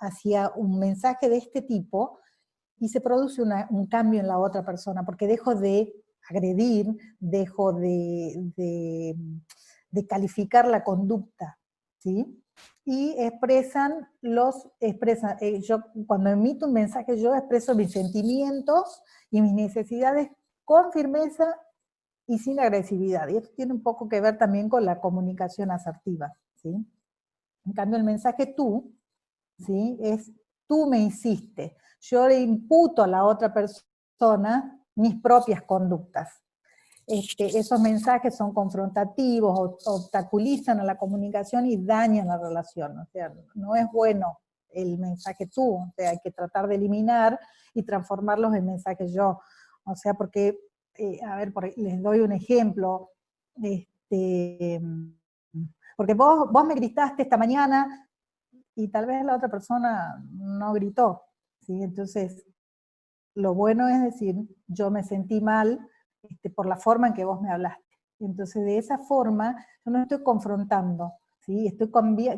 hacia un mensaje de este tipo, y se produce un cambio en la otra persona, porque dejo de agredir, dejo de calificar la conducta, ¿sí? Y yo cuando emito un mensaje yo expreso mis sentimientos y mis necesidades con firmeza y sin agresividad. Y esto tiene un poco que ver también con la comunicación asertiva, ¿sí? En cambio el mensaje tú, ¿sí? Es tú me hiciste. Yo le imputo a la otra persona mis propias conductas. Esos mensajes son confrontativos, obstaculizan a la comunicación y dañan la relación. O sea, no es bueno el mensaje tú, o sea, hay que tratar de eliminar y transformarlos en mensajes yo. O sea, porque, a ver, les doy un ejemplo, este, porque vos me gritaste esta mañana y tal vez la otra persona no gritó, ¿sí? Entonces, lo bueno es decir, yo me sentí mal por la forma en que vos me hablaste. Entonces, de esa forma, yo no estoy confrontando, ¿sí? Estoy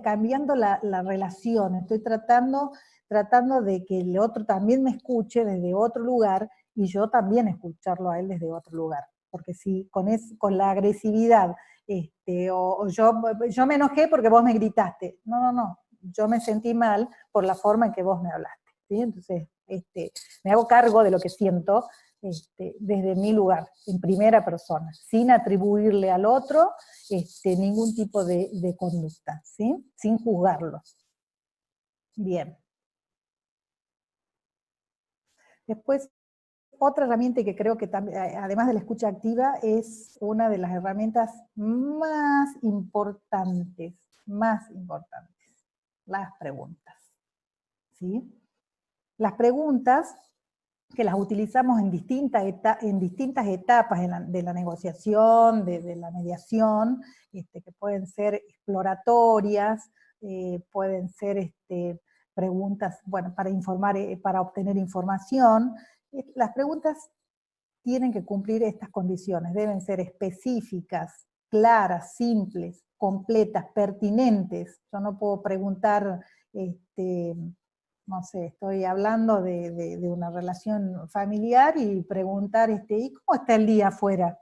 cambiando la relación, estoy tratando de que el otro también me escuche desde otro lugar y yo también escucharlo a él desde otro lugar. Porque si con la agresividad, o yo me enojé porque vos me gritaste. No, no, no. Yo me sentí mal por la forma en que vos me hablaste, ¿sí? Entonces, me hago cargo de lo que siento desde mi lugar, en primera persona, sin atribuirle al otro ningún tipo de conducta, ¿sí? Sin juzgarlo. Bien. Después, otra herramienta que creo que también, además de la escucha activa, es una de las herramientas más importantes, las preguntas, ¿sí? Las preguntas que las utilizamos en distintas etapas de la negociación, de la mediación, que pueden ser exploratorias, pueden ser preguntas, bueno, para obtener información. Las preguntas tienen que cumplir estas condiciones, deben ser específicas, claras, simples, completas, pertinentes. Yo no puedo preguntar, no sé, estoy hablando de una relación familiar y preguntar, ¿y cómo está el día afuera?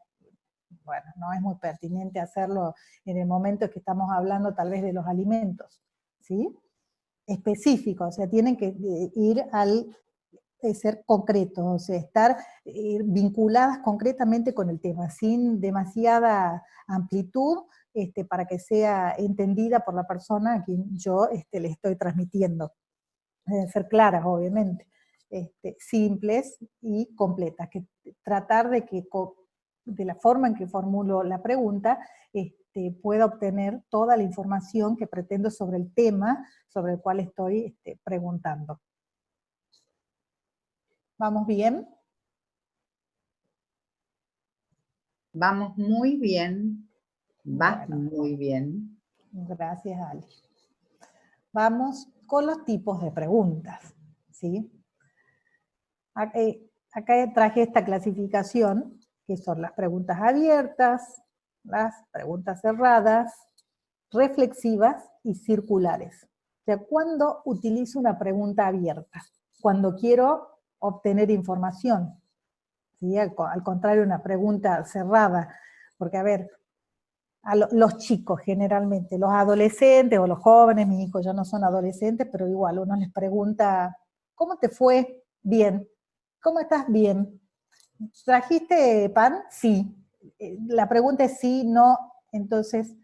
Bueno, no es muy pertinente hacerlo en el momento que estamos hablando tal vez de los alimentos, ¿sí? Específico, o sea, tienen que ir al ser concretos, o sea, estar vinculadas concretamente con el tema, sin demasiada amplitud, para que sea entendida por la persona a quien yo le estoy transmitiendo. Deben ser claras, obviamente, simples y completas, que tratar de que de la forma en que formulo la pregunta, pueda obtener toda la información que pretendo sobre el tema sobre el cual estoy preguntando. ¿Vamos bien? Vamos muy bien, vas Bueno, muy bien. gracias, Ali. Vamos con los tipos de preguntas, ¿sí? Acá traje esta clasificación, que son las preguntas abiertas, las preguntas cerradas, reflexivas y circulares. O sea, ¿cuándo utilizo una pregunta abierta? Cuando quiero obtener información, ¿sí? Al contrario, una pregunta cerrada, porque a ver, los chicos generalmente, los adolescentes o los jóvenes, mis hijos ya no son adolescentes, pero igual uno les pregunta, ¿cómo te fue? Bien. ¿Cómo estás? Bien. ¿Trajiste pan? Sí. La pregunta es sí, no, entonces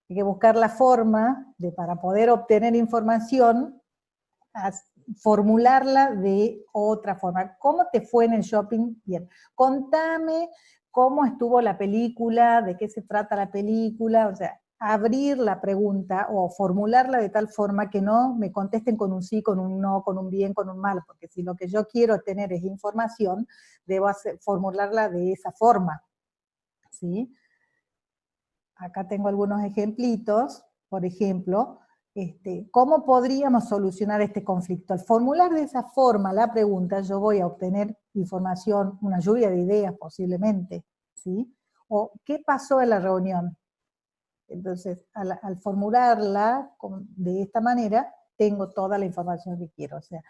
hay que buscar la forma de, para poder obtener información, formularla de otra forma. ¿Cómo te fue en el shopping? Bien. Contame cómo estuvo la película, de qué se trata la película, o sea, abrir la pregunta o formularla de tal forma que no me contesten con un sí, con un no, con un bien, con un mal, porque si lo que yo quiero tener es información, debo formularla de esa forma, ¿sí? Acá tengo algunos ejemplitos, por ejemplo, ¿cómo podríamos solucionar este conflicto? Al formular de esa forma la pregunta, yo voy a obtener información, una lluvia de ideas posiblemente, ¿sí? O, ¿qué pasó en la reunión? Entonces, al formularla de esta manera, tengo toda la información que quiero. O sea,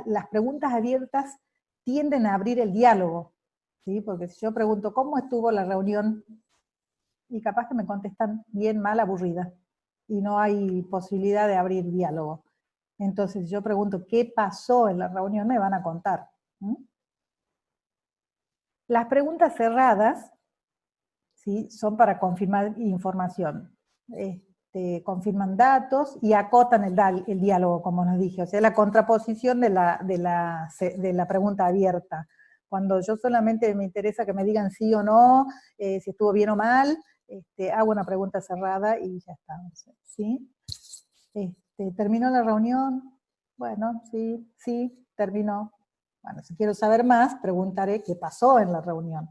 las preguntas abiertas tienden a abrir el diálogo, ¿sí? Porque si yo pregunto, ¿cómo estuvo la reunión? Y capaz que me contestan bien, mal, aburrida. Y no hay posibilidad de abrir diálogo. Entonces, yo pregunto, ¿qué pasó en la reunión? Me van a contar. Las preguntas cerradas, ¿sí? Son para confirmar información. Confirman datos y acotan el diálogo, como nos dije. O sea, la contraposición de la pregunta abierta. Cuando yo solamente me interesa que me digan sí o no, si estuvo bien o mal, hago una pregunta cerrada y ya está. ¿Sí? ¿Terminó la reunión? Bueno, sí, sí, terminó. Bueno, si quiero saber más, preguntaré qué pasó en la reunión.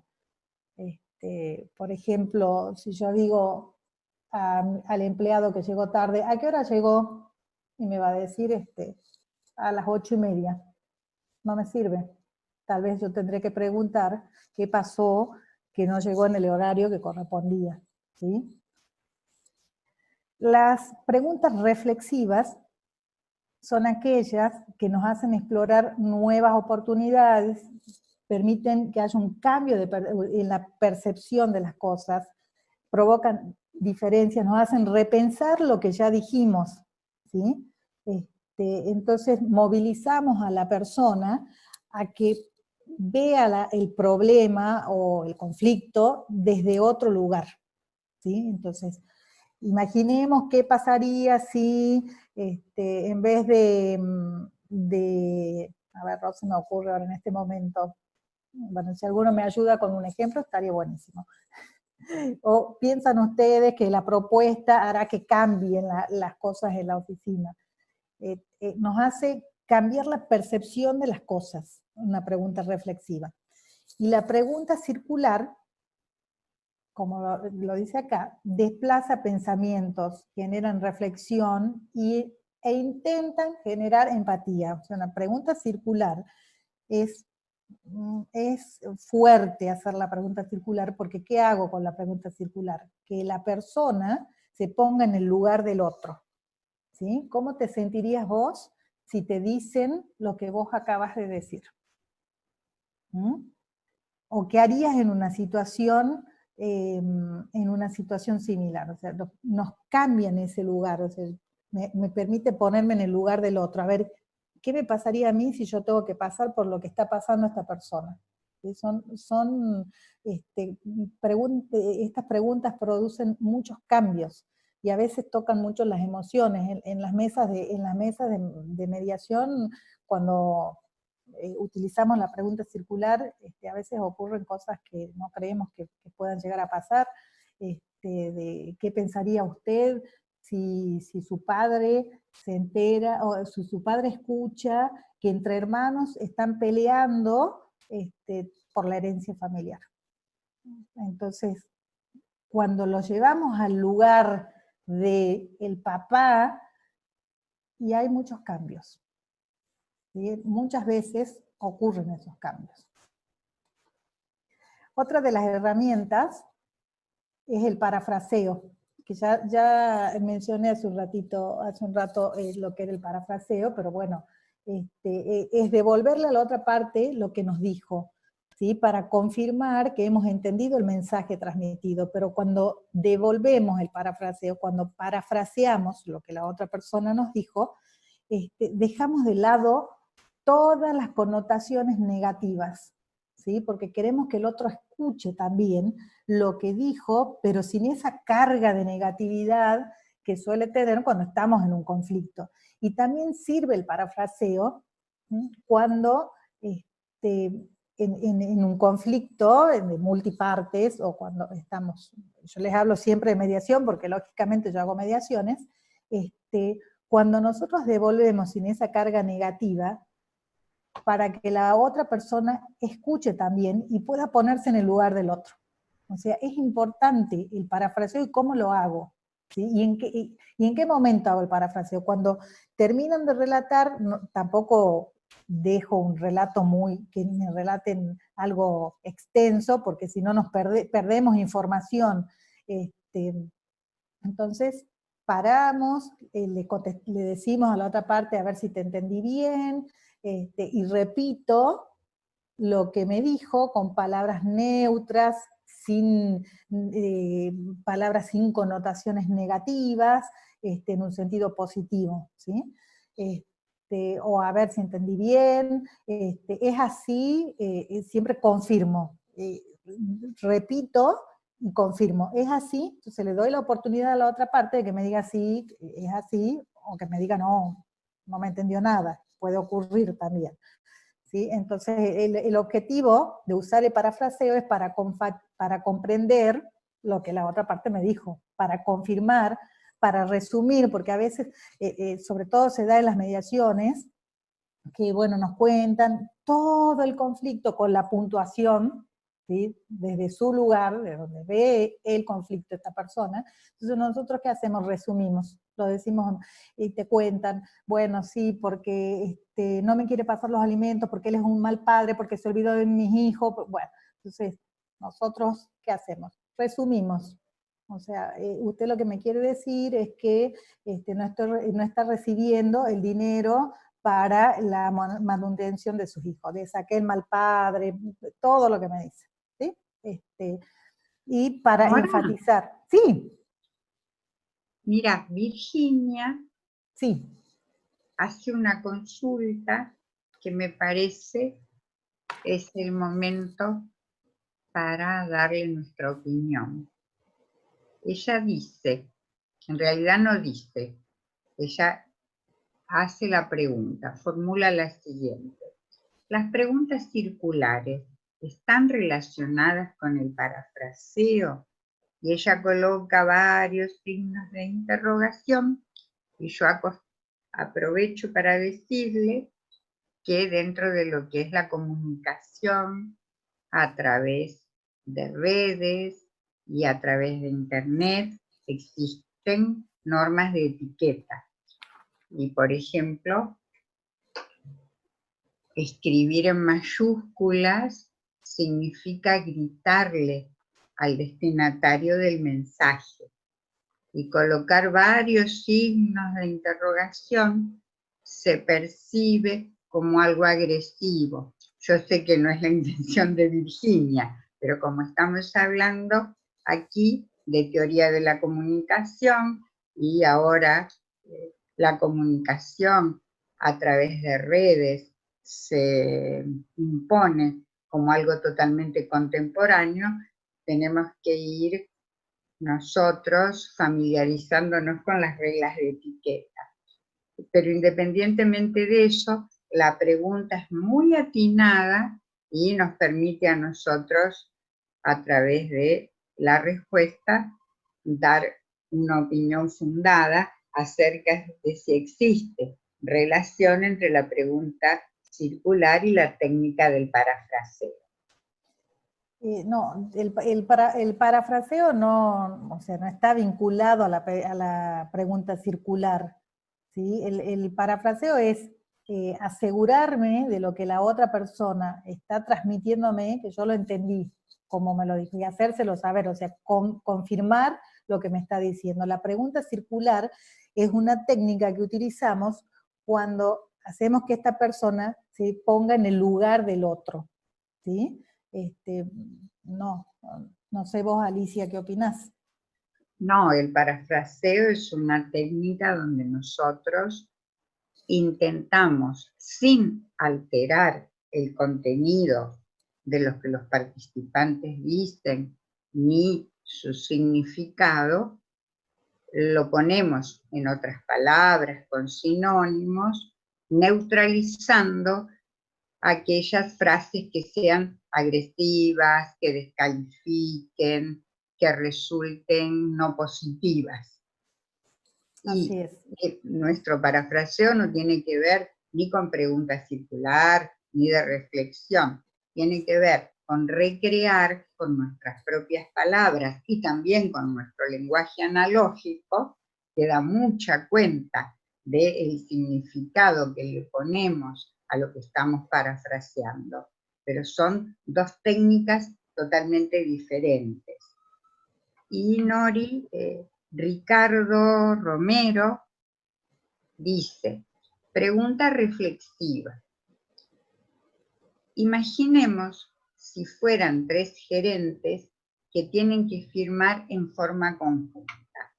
Por ejemplo, si yo digo al empleado que llegó tarde, ¿a qué hora llegó? Y me va a decir a las 8:30. No me sirve. Tal vez yo tendré que preguntar qué pasó que no llegó en el horario que correspondía. ¿Sí? Las preguntas reflexivas son aquellas que nos hacen explorar nuevas oportunidades, permiten que haya un cambio en la percepción de las cosas, provocan diferencias, nos hacen repensar lo que ya dijimos, ¿sí? Entonces movilizamos a la persona a que vea el problema o el conflicto desde otro lugar, ¿sí? Entonces, imaginemos qué pasaría si en vez a ver, no se me ocurre ahora en este momento, bueno, si alguno me ayuda con un ejemplo estaría buenísimo. O piensan ustedes que la propuesta hará que cambien las cosas en la oficina. Nos hace cambiar la percepción de las cosas, una pregunta reflexiva. Y la pregunta circular, como lo dice acá, desplaza pensamientos, generan reflexión e intentan generar empatía. O sea, una pregunta circular es fuerte hacer la pregunta circular, porque ¿qué hago con la pregunta circular? Que la persona se ponga en el lugar del otro. ¿Sí? ¿Cómo te sentirías vos si te dicen lo que vos acabas de decir? ¿O qué harías en una situación similar? O sea, nos cambia en ese lugar, o sea, me permite ponerme en el lugar del otro, a ver, ¿qué me pasaría a mí si yo tengo que pasar por lo que está pasando a esta persona? Estas preguntas producen muchos cambios y a veces tocan mucho las emociones. En las mesas de mediación, cuando utilizamos la pregunta circular, a veces ocurren cosas que no creemos que puedan llegar a pasar, de qué pensaría usted, si su padre se entera, o si su padre escucha que entre hermanos están peleando por la herencia familiar. Entonces, cuando lo llevamos al lugar del papá, y hay muchos cambios, ¿sí? Muchas veces ocurren esos cambios. Otra de las herramientas es el parafraseo, que ya mencioné hace un rato lo que era el parafraseo, pero bueno, es devolverle a la otra parte lo que nos dijo, ¿sí? Para confirmar que hemos entendido el mensaje transmitido, pero cuando devolvemos el parafraseo, cuando parafraseamos lo que la otra persona nos dijo, dejamos de lado todas las connotaciones negativas, ¿sí? Porque queremos que el otro escuche también lo que dijo, pero sin esa carga de negatividad que suele tener cuando estamos en un conflicto. Y también sirve el parafraseo, ¿sí? Cuando en un conflicto de multipartes, o cuando estamos, yo les hablo siempre de mediación, porque lógicamente yo hago mediaciones, cuando nosotros devolvemos sin esa carga negativa, para que la otra persona escuche también y pueda ponerse en el lugar del otro. O sea, es importante el parafraseo y cómo lo hago, ¿sí? Y en qué momento hago el parafraseo. Cuando terminan de relatar, tampoco dejo un relato que me relaten algo extenso, porque si no nos perdemos información. Entonces, paramos, le decimos a la otra parte a ver si te entendí bien, y repito lo que me dijo con palabras neutras, sin palabras sin connotaciones negativas, en un sentido positivo, ¿sí? O a ver si entendí bien, es así, siempre confirmo, repito y confirmo, es así, entonces le doy la oportunidad a la otra parte de que me diga sí, es así, o que me diga no, no me entendió nada, puede ocurrir también. ¿Sí? Entonces el objetivo de usar el parafraseo es para comprender lo que la otra parte me dijo, para confirmar, para resumir, porque a veces, sobre todo se da en las mediaciones, que bueno, nos cuentan todo el conflicto con la puntuación, ¿sí? Desde su lugar, de donde ve el conflicto esta persona. Entonces nosotros ¿qué hacemos? Resumimos, lo decimos y te cuentan, bueno, sí, porque no me quiere pasar los alimentos, porque él es un mal padre, porque se olvidó de mis hijos, bueno, entonces nosotros ¿qué hacemos? Resumimos. O sea, usted lo que me quiere decir es que no está recibiendo el dinero para la manutención de sus hijos, de aquel mal padre, todo lo que me dice, ¿sí? Y para Ahora, enfatizar, sí, mira, Virginia sí, hace una consulta que me parece es el momento para darle nuestra opinión. Ella dice, en realidad no dice, ella hace la pregunta, formula la siguiente. ¿Las preguntas circulares están relacionadas con el parafraseo? Y ella coloca varios signos de interrogación y yo aprovecho para decirle que dentro de lo que es la comunicación a través de redes y a través de internet existen normas de etiqueta. Y por ejemplo, escribir en mayúsculas significa gritarle al destinatario del mensaje. Y colocar varios signos de interrogación se percibe como algo agresivo. Yo sé que no es la intención de Virginia, pero como estamos hablando aquí de teoría de la comunicación y ahora la comunicación a través de redes se impone como algo totalmente contemporáneo, tenemos que ir nosotros familiarizándonos con las reglas de etiqueta. Pero independientemente de eso, la pregunta es muy atinada y nos permite a nosotros, a través de la respuesta, dar una opinión fundada acerca de si existe relación entre la pregunta circular y la técnica del parafraseo. No, el parafraseo no, o sea, no está vinculado a la pregunta circular, ¿sí? El parafraseo es asegurarme de lo que la otra persona está transmitiéndome, que yo lo entendí, como me lo dijo, y hacérselo saber, o sea, confirmar lo que me está diciendo. La pregunta circular es una técnica que utilizamos cuando hacemos que esta persona se ponga en el lugar del otro, ¿sí? No, no sé vos, Alicia, ¿qué opinás? No, el parafraseo es una técnica donde nosotros intentamos, sin alterar el contenido de lo que los participantes dicen, ni su significado, lo ponemos en otras palabras, con sinónimos, neutralizando aquellas frases que sean agresivas, que descalifiquen, que resulten no positivas. Así Y es. nuestro parafraseo no tiene que ver ni con pregunta circular, ni de reflexión, tiene que ver con recrear con nuestras propias palabras y también con nuestro lenguaje analógico, que da mucha cuenta del significado que le ponemos a lo que estamos parafraseando. Pero son dos técnicas totalmente diferentes. Y Nori, Ricardo Romero dice, pregunta reflexiva. Imaginemos si fueran 3 gerentes que tienen que firmar en forma conjunta.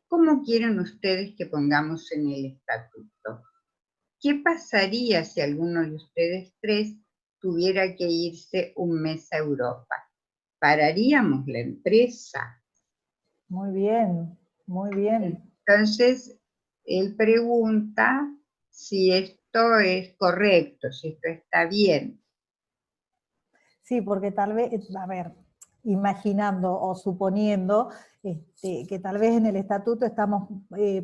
¿Cómo quieren ustedes que pongamos en el estatuto? ¿Qué pasaría si alguno de ustedes 3 tuviera que irse un mes a Europa? ¿Pararíamos la empresa? Muy bien, muy bien. Entonces, él pregunta si esto es correcto, si esto está bien. Sí, porque tal vez, a ver, imaginando o suponiendo que tal vez en el estatuto estamos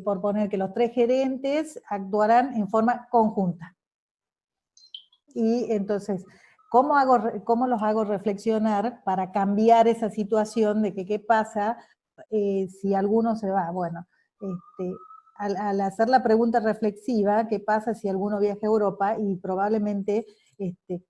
por poner que los 3 gerentes actuarán en forma conjunta. Y entonces, ¿cómo los hago reflexionar para cambiar esa situación de que qué pasa si alguno se va? Bueno, al hacer la pregunta reflexiva, ¿qué pasa si alguno viaja a Europa? Y probablemente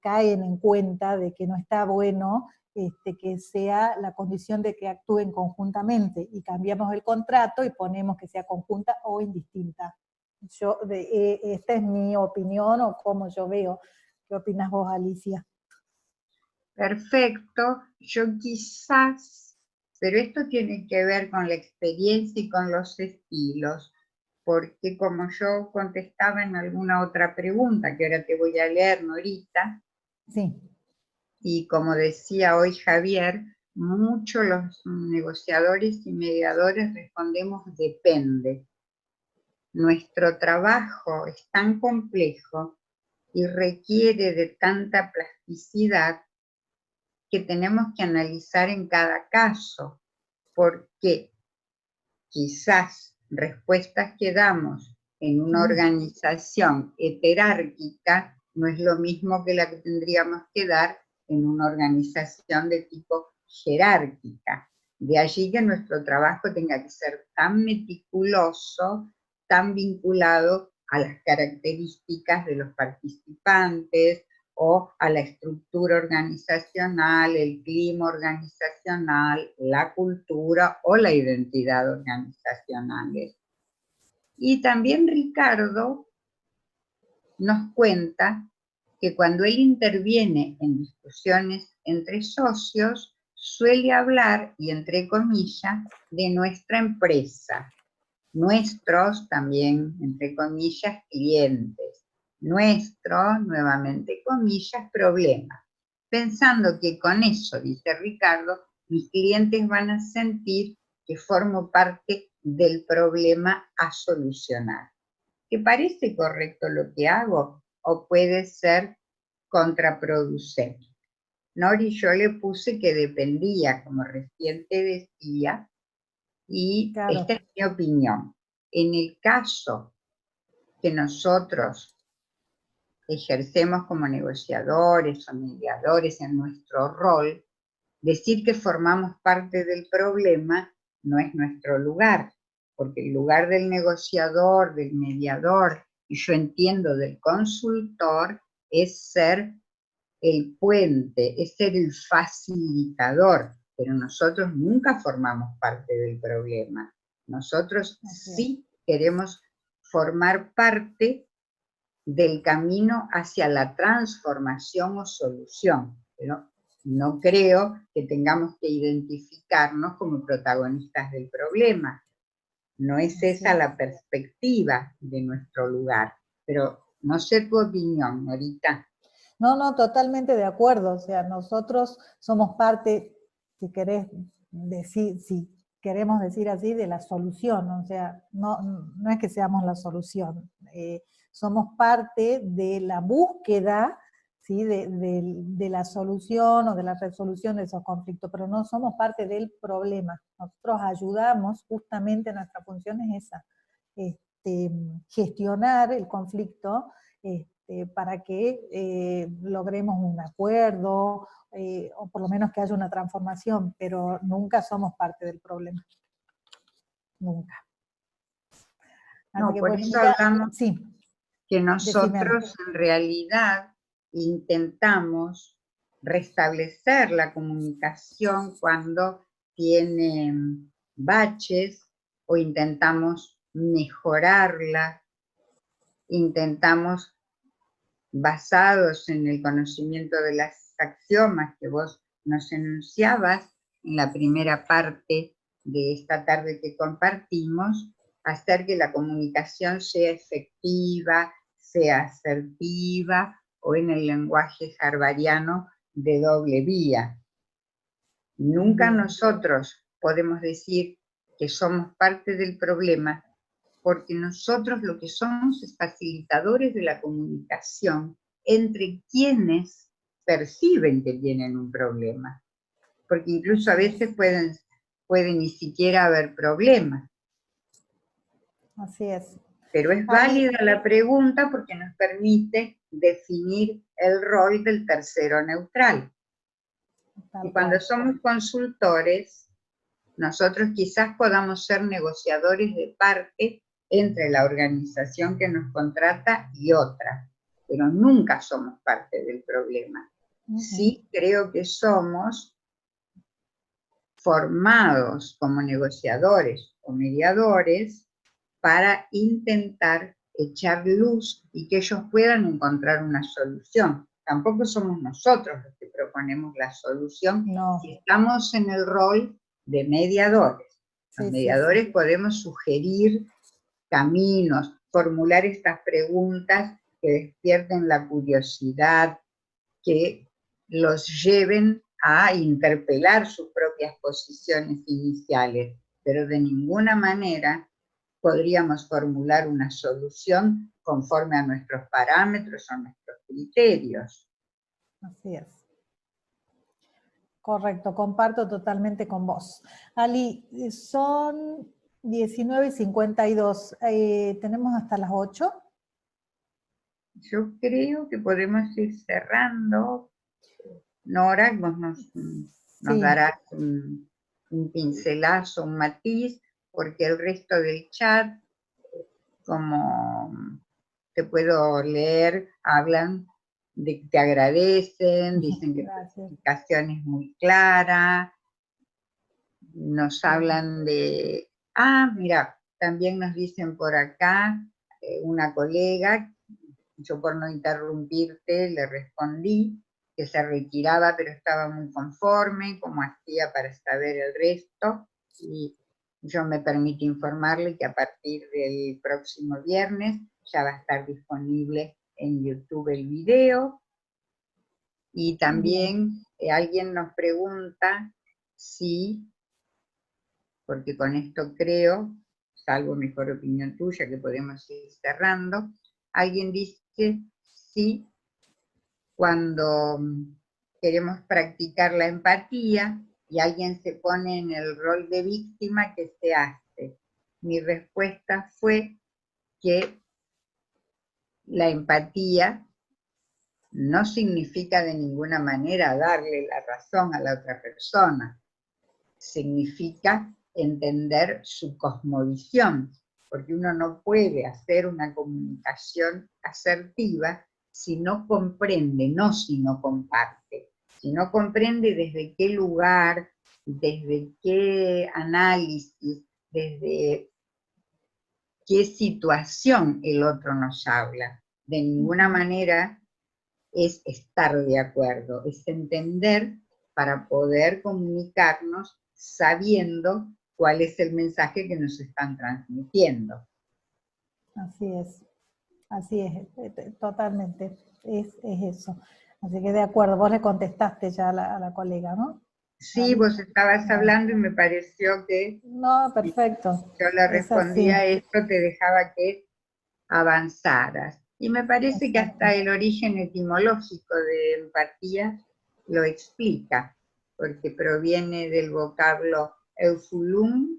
caen en cuenta de que no está bueno que sea la condición de que actúen conjuntamente, y cambiamos el contrato y ponemos que sea conjunta o indistinta. Esta es mi opinión o cómo yo veo. ¿Qué opinas vos, Alicia? Perfecto, yo quizás, pero esto tiene que ver con la experiencia y con los estilos, porque como yo contestaba en alguna otra pregunta, que ahora te voy a leer, Norita, Sí. y como decía hoy Javier, muchos los negociadores y mediadores respondemos depende. Nuestro trabajo es tan complejo y requiere de tanta plasticidad que tenemos que analizar en cada caso, porque quizás respuestas que damos en una organización heterárquica no es lo mismo que la que tendríamos que dar en una organización de tipo jerárquica. De allí que nuestro trabajo tenga que ser tan meticuloso, tan vinculado a las características de los participantes o a la estructura organizacional, el clima organizacional, la cultura o la identidad organizacional. Y también Ricardo nos cuenta que cuando él interviene en discusiones entre socios, suele hablar, y entre comillas, de nuestra empresa, nuestros también, entre comillas, clientes, nuestro, nuevamente comillas, problema, pensando que con eso, dice Ricardo, mis clientes van a sentir que formo parte del problema a solucionar. ¿Te parece correcto lo que hago o puede ser contraproducente? Nori, yo le puse que dependía, como recién te decía, Y Claro. esta es mi opinión. En el caso que nosotros ejercemos como negociadores o mediadores en nuestro rol, decir que formamos parte del problema no es nuestro lugar, porque el lugar del negociador, del mediador, y yo entiendo del consultor, es ser el puente, es ser el facilitador, pero nosotros nunca formamos parte del problema. Nosotros sí queremos formar parte del camino hacia la transformación o solución, pero no creo que tengamos que identificarnos como protagonistas del problema. No es esa la perspectiva de nuestro lugar, pero no sé tu opinión, Norita. No, no, totalmente de acuerdo. O sea, nosotros somos parte, si querés decir, si queremos decir así, de la solución. O sea, no es que seamos la solución. Somos parte de la búsqueda, ¿sí? de la solución o de la resolución de esos conflictos, pero no somos parte del problema. Nosotros ayudamos, justamente nuestra función es esa, gestionar el conflicto, para que logremos un acuerdo, o por lo menos que haya una transformación, pero nunca somos parte del problema. Nunca. Así No, que, por bueno, eso mira, hablamos sí, que decime. nosotros en realidad intentamos restablecer la comunicación cuando tiene baches o intentamos mejorarla, intentamos, basados en el conocimiento de las axiomas que vos nos enunciabas en la primera parte de esta tarde que compartimos, hacer que la comunicación sea efectiva, sea asertiva, o en el lenguaje harvariano, de doble vía. Nunca nosotros podemos decir que somos parte del problema, porque nosotros lo que somos es facilitadores de la comunicación entre quienes perciben que tienen un problema, porque incluso a veces pueden ni siquiera haber problemas. Así es. Pero es válida la pregunta porque nos permite definir el rol del tercero neutral. Y cuando somos consultores, nosotros quizás podamos ser negociadores de parte entre la organización que nos contrata y otra, pero nunca somos parte del problema. Sí creo que somos formados como negociadores o mediadores para intentar echar luz y que ellos puedan encontrar una solución. Tampoco somos nosotros los que proponemos la solución, si estamos en el rol de mediadores. Los mediadores podemos sugerir caminos, formular estas preguntas que despierten la curiosidad, que los lleven a interpelar sus propias posiciones iniciales, pero de ninguna manera podríamos formular una solución conforme a nuestros parámetros o nuestros criterios. Así es. Correcto, comparto totalmente con vos. Ali, son 19:52. ¿Tenemos hasta las 8? Yo creo que podemos ir cerrando. Nora, vos nos darás un pincelazo, un matiz, porque el resto del chat, como te puedo leer, hablan de que te agradecen, dicen que tu explicación es muy clara, nos hablan de, mira, también nos dicen por acá, una colega, yo por no interrumpirte le respondí que se retiraba pero estaba muy conforme, como hacía para saber el resto, y yo me permito informarle que a partir del próximo viernes ya va a estar disponible en YouTube el video. Y también alguien nos pregunta si, porque con esto creo, salvo mejor opinión tuya, que podemos ir cerrando, alguien dice si cuando queremos practicar la empatía, y alguien se pone en el rol de víctima, ¿qué se hace? Mi respuesta fue que la empatía no significa de ninguna manera darle la razón a la otra persona, significa entender su cosmovisión, porque uno no puede hacer una comunicación asertiva si no comprende, no si no comparte, si no comprende desde qué lugar, desde qué análisis, desde qué situación el otro nos habla. De ninguna manera es estar de acuerdo, es entender para poder comunicarnos sabiendo cuál es el mensaje que nos están transmitiendo. Así es, totalmente, es eso. Así que de acuerdo, vos le contestaste ya a la colega, ¿no? Sí, vos estabas hablando y me pareció que no, perfecto. yo le respondía a esto, te dejaba que avanzaras. Y me parece que hasta el origen etimológico de empatía lo explica, porque proviene del vocablo eufulum,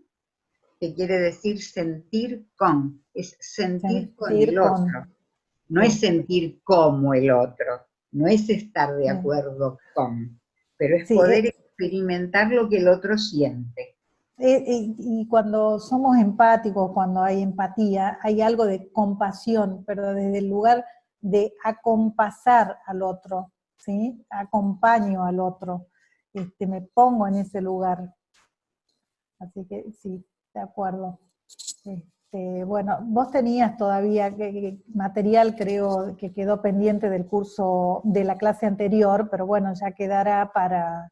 que quiere decir sentir con, es sentir con el otro, no es sentir como el otro, no es estar de acuerdo con, pero es poder experimentar lo que el otro siente. Y cuando somos empáticos, cuando hay empatía, hay algo de compasión, pero desde el lugar de acompasar al otro, ¿sí? Acompaño al otro, me pongo en ese lugar. Así que sí, de acuerdo. Bueno, vos tenías todavía material, creo, que quedó pendiente del curso, de la clase anterior, pero bueno, ya quedará para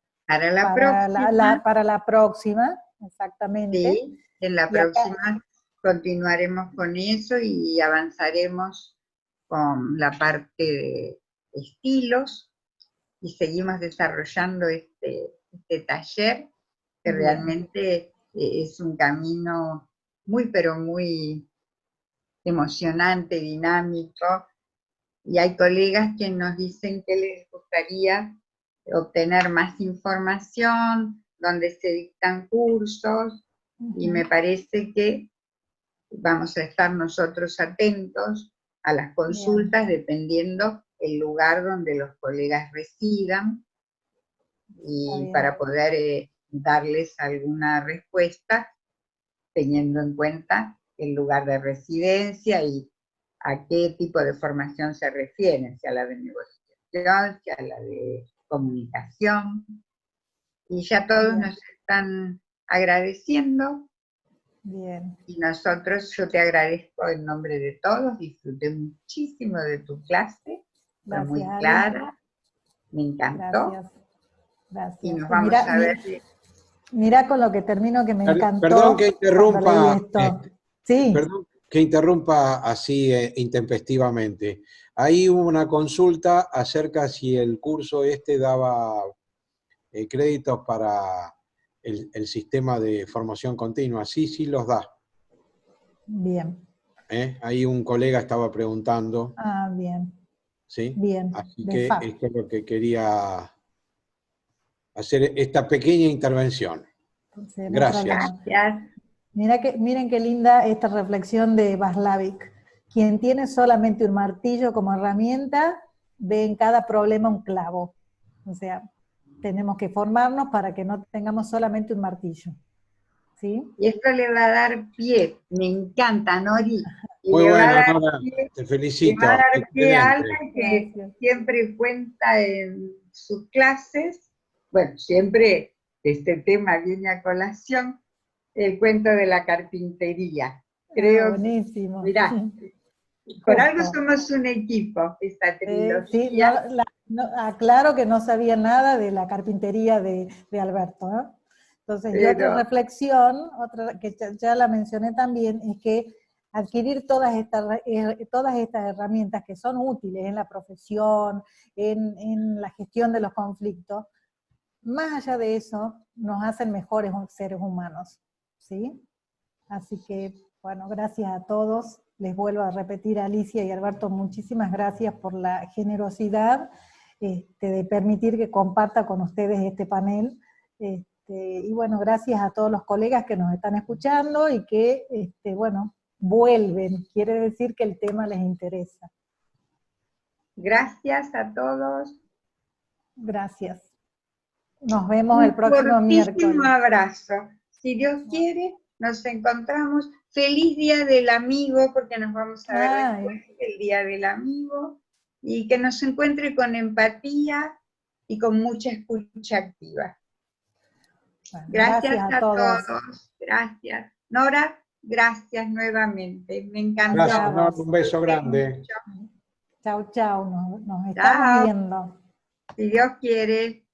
la próxima, exactamente. Sí, en la próxima continuaremos con eso y avanzaremos con la parte de estilos y seguimos desarrollando este taller, que realmente es un camino muy, pero muy emocionante, dinámico, y hay colegas que nos dicen que les gustaría obtener más información, donde se dictan cursos, y me parece que vamos a estar nosotros atentos a las consultas dependiendo el lugar donde los colegas residan, y para poder darles alguna respuesta teniendo en cuenta el lugar de residencia y a qué tipo de formación se refiere, si a la de negociación, si a la de comunicación. Y ya todos nos están agradeciendo. Bien. Y nosotros, yo te agradezco en nombre de todos, disfruté muchísimo de tu clase, fue muy clara, me encantó. Gracias. Y nos vamos a ver. Mira con lo que termino, que me encantó. Perdón que interrumpa. Sí. Perdón que interrumpa así intempestivamente. Ahí hubo una consulta acerca si el curso daba créditos para el sistema de formación continua. Sí los da. Bien. Ahí un colega estaba preguntando. Ah, bien. ¿Sí? Bien. Así que esto es lo que quería hacer, esta pequeña intervención. Sí, Gracias. Miren qué linda esta reflexión de Václavic. Quien tiene solamente un martillo como herramienta, ve en cada problema un clavo. O sea, tenemos que formarnos para que no tengamos solamente un martillo. ¿Sí? Y esto le va a dar pie, me encanta, Nori. Muy bueno, Nora, te felicito. Le va a dar pie a Alma, que siempre cuenta en sus clases, bueno, siempre este tema viene a colación, el cuento de la carpintería. Creo, buenísimo. Mirá, por algo somos un equipo, esta trilogía. Sí, aclaro que no sabía nada de la carpintería de Alberto, ¿no? Entonces, y otra reflexión, que ya la mencioné también, es que adquirir todas estas herramientas que son útiles en la profesión, en la gestión de los conflictos, más allá de eso, nos hacen mejores seres humanos, ¿sí? Así que, bueno, gracias a todos. Les vuelvo a repetir a Alicia y Alberto, muchísimas gracias por la generosidad de permitir que comparta con ustedes este panel. y bueno, gracias a todos los colegas que nos están escuchando y que, bueno, vuelven, quiere decir que el tema les interesa. Gracias a todos. Gracias. Nos vemos el próximo Un miércoles. abrazo. Si Dios quiere, nos encontramos. Feliz Día del Amigo, porque nos vamos a ver después el Día del Amigo. Y que nos encuentre con empatía y con mucha escucha activa. Bueno, gracias a todos. Gracias. Nora, gracias nuevamente. Me encantó. Gracias, Nora, un beso grande. Chau, chau. Nos estamos viendo. Si Dios quiere.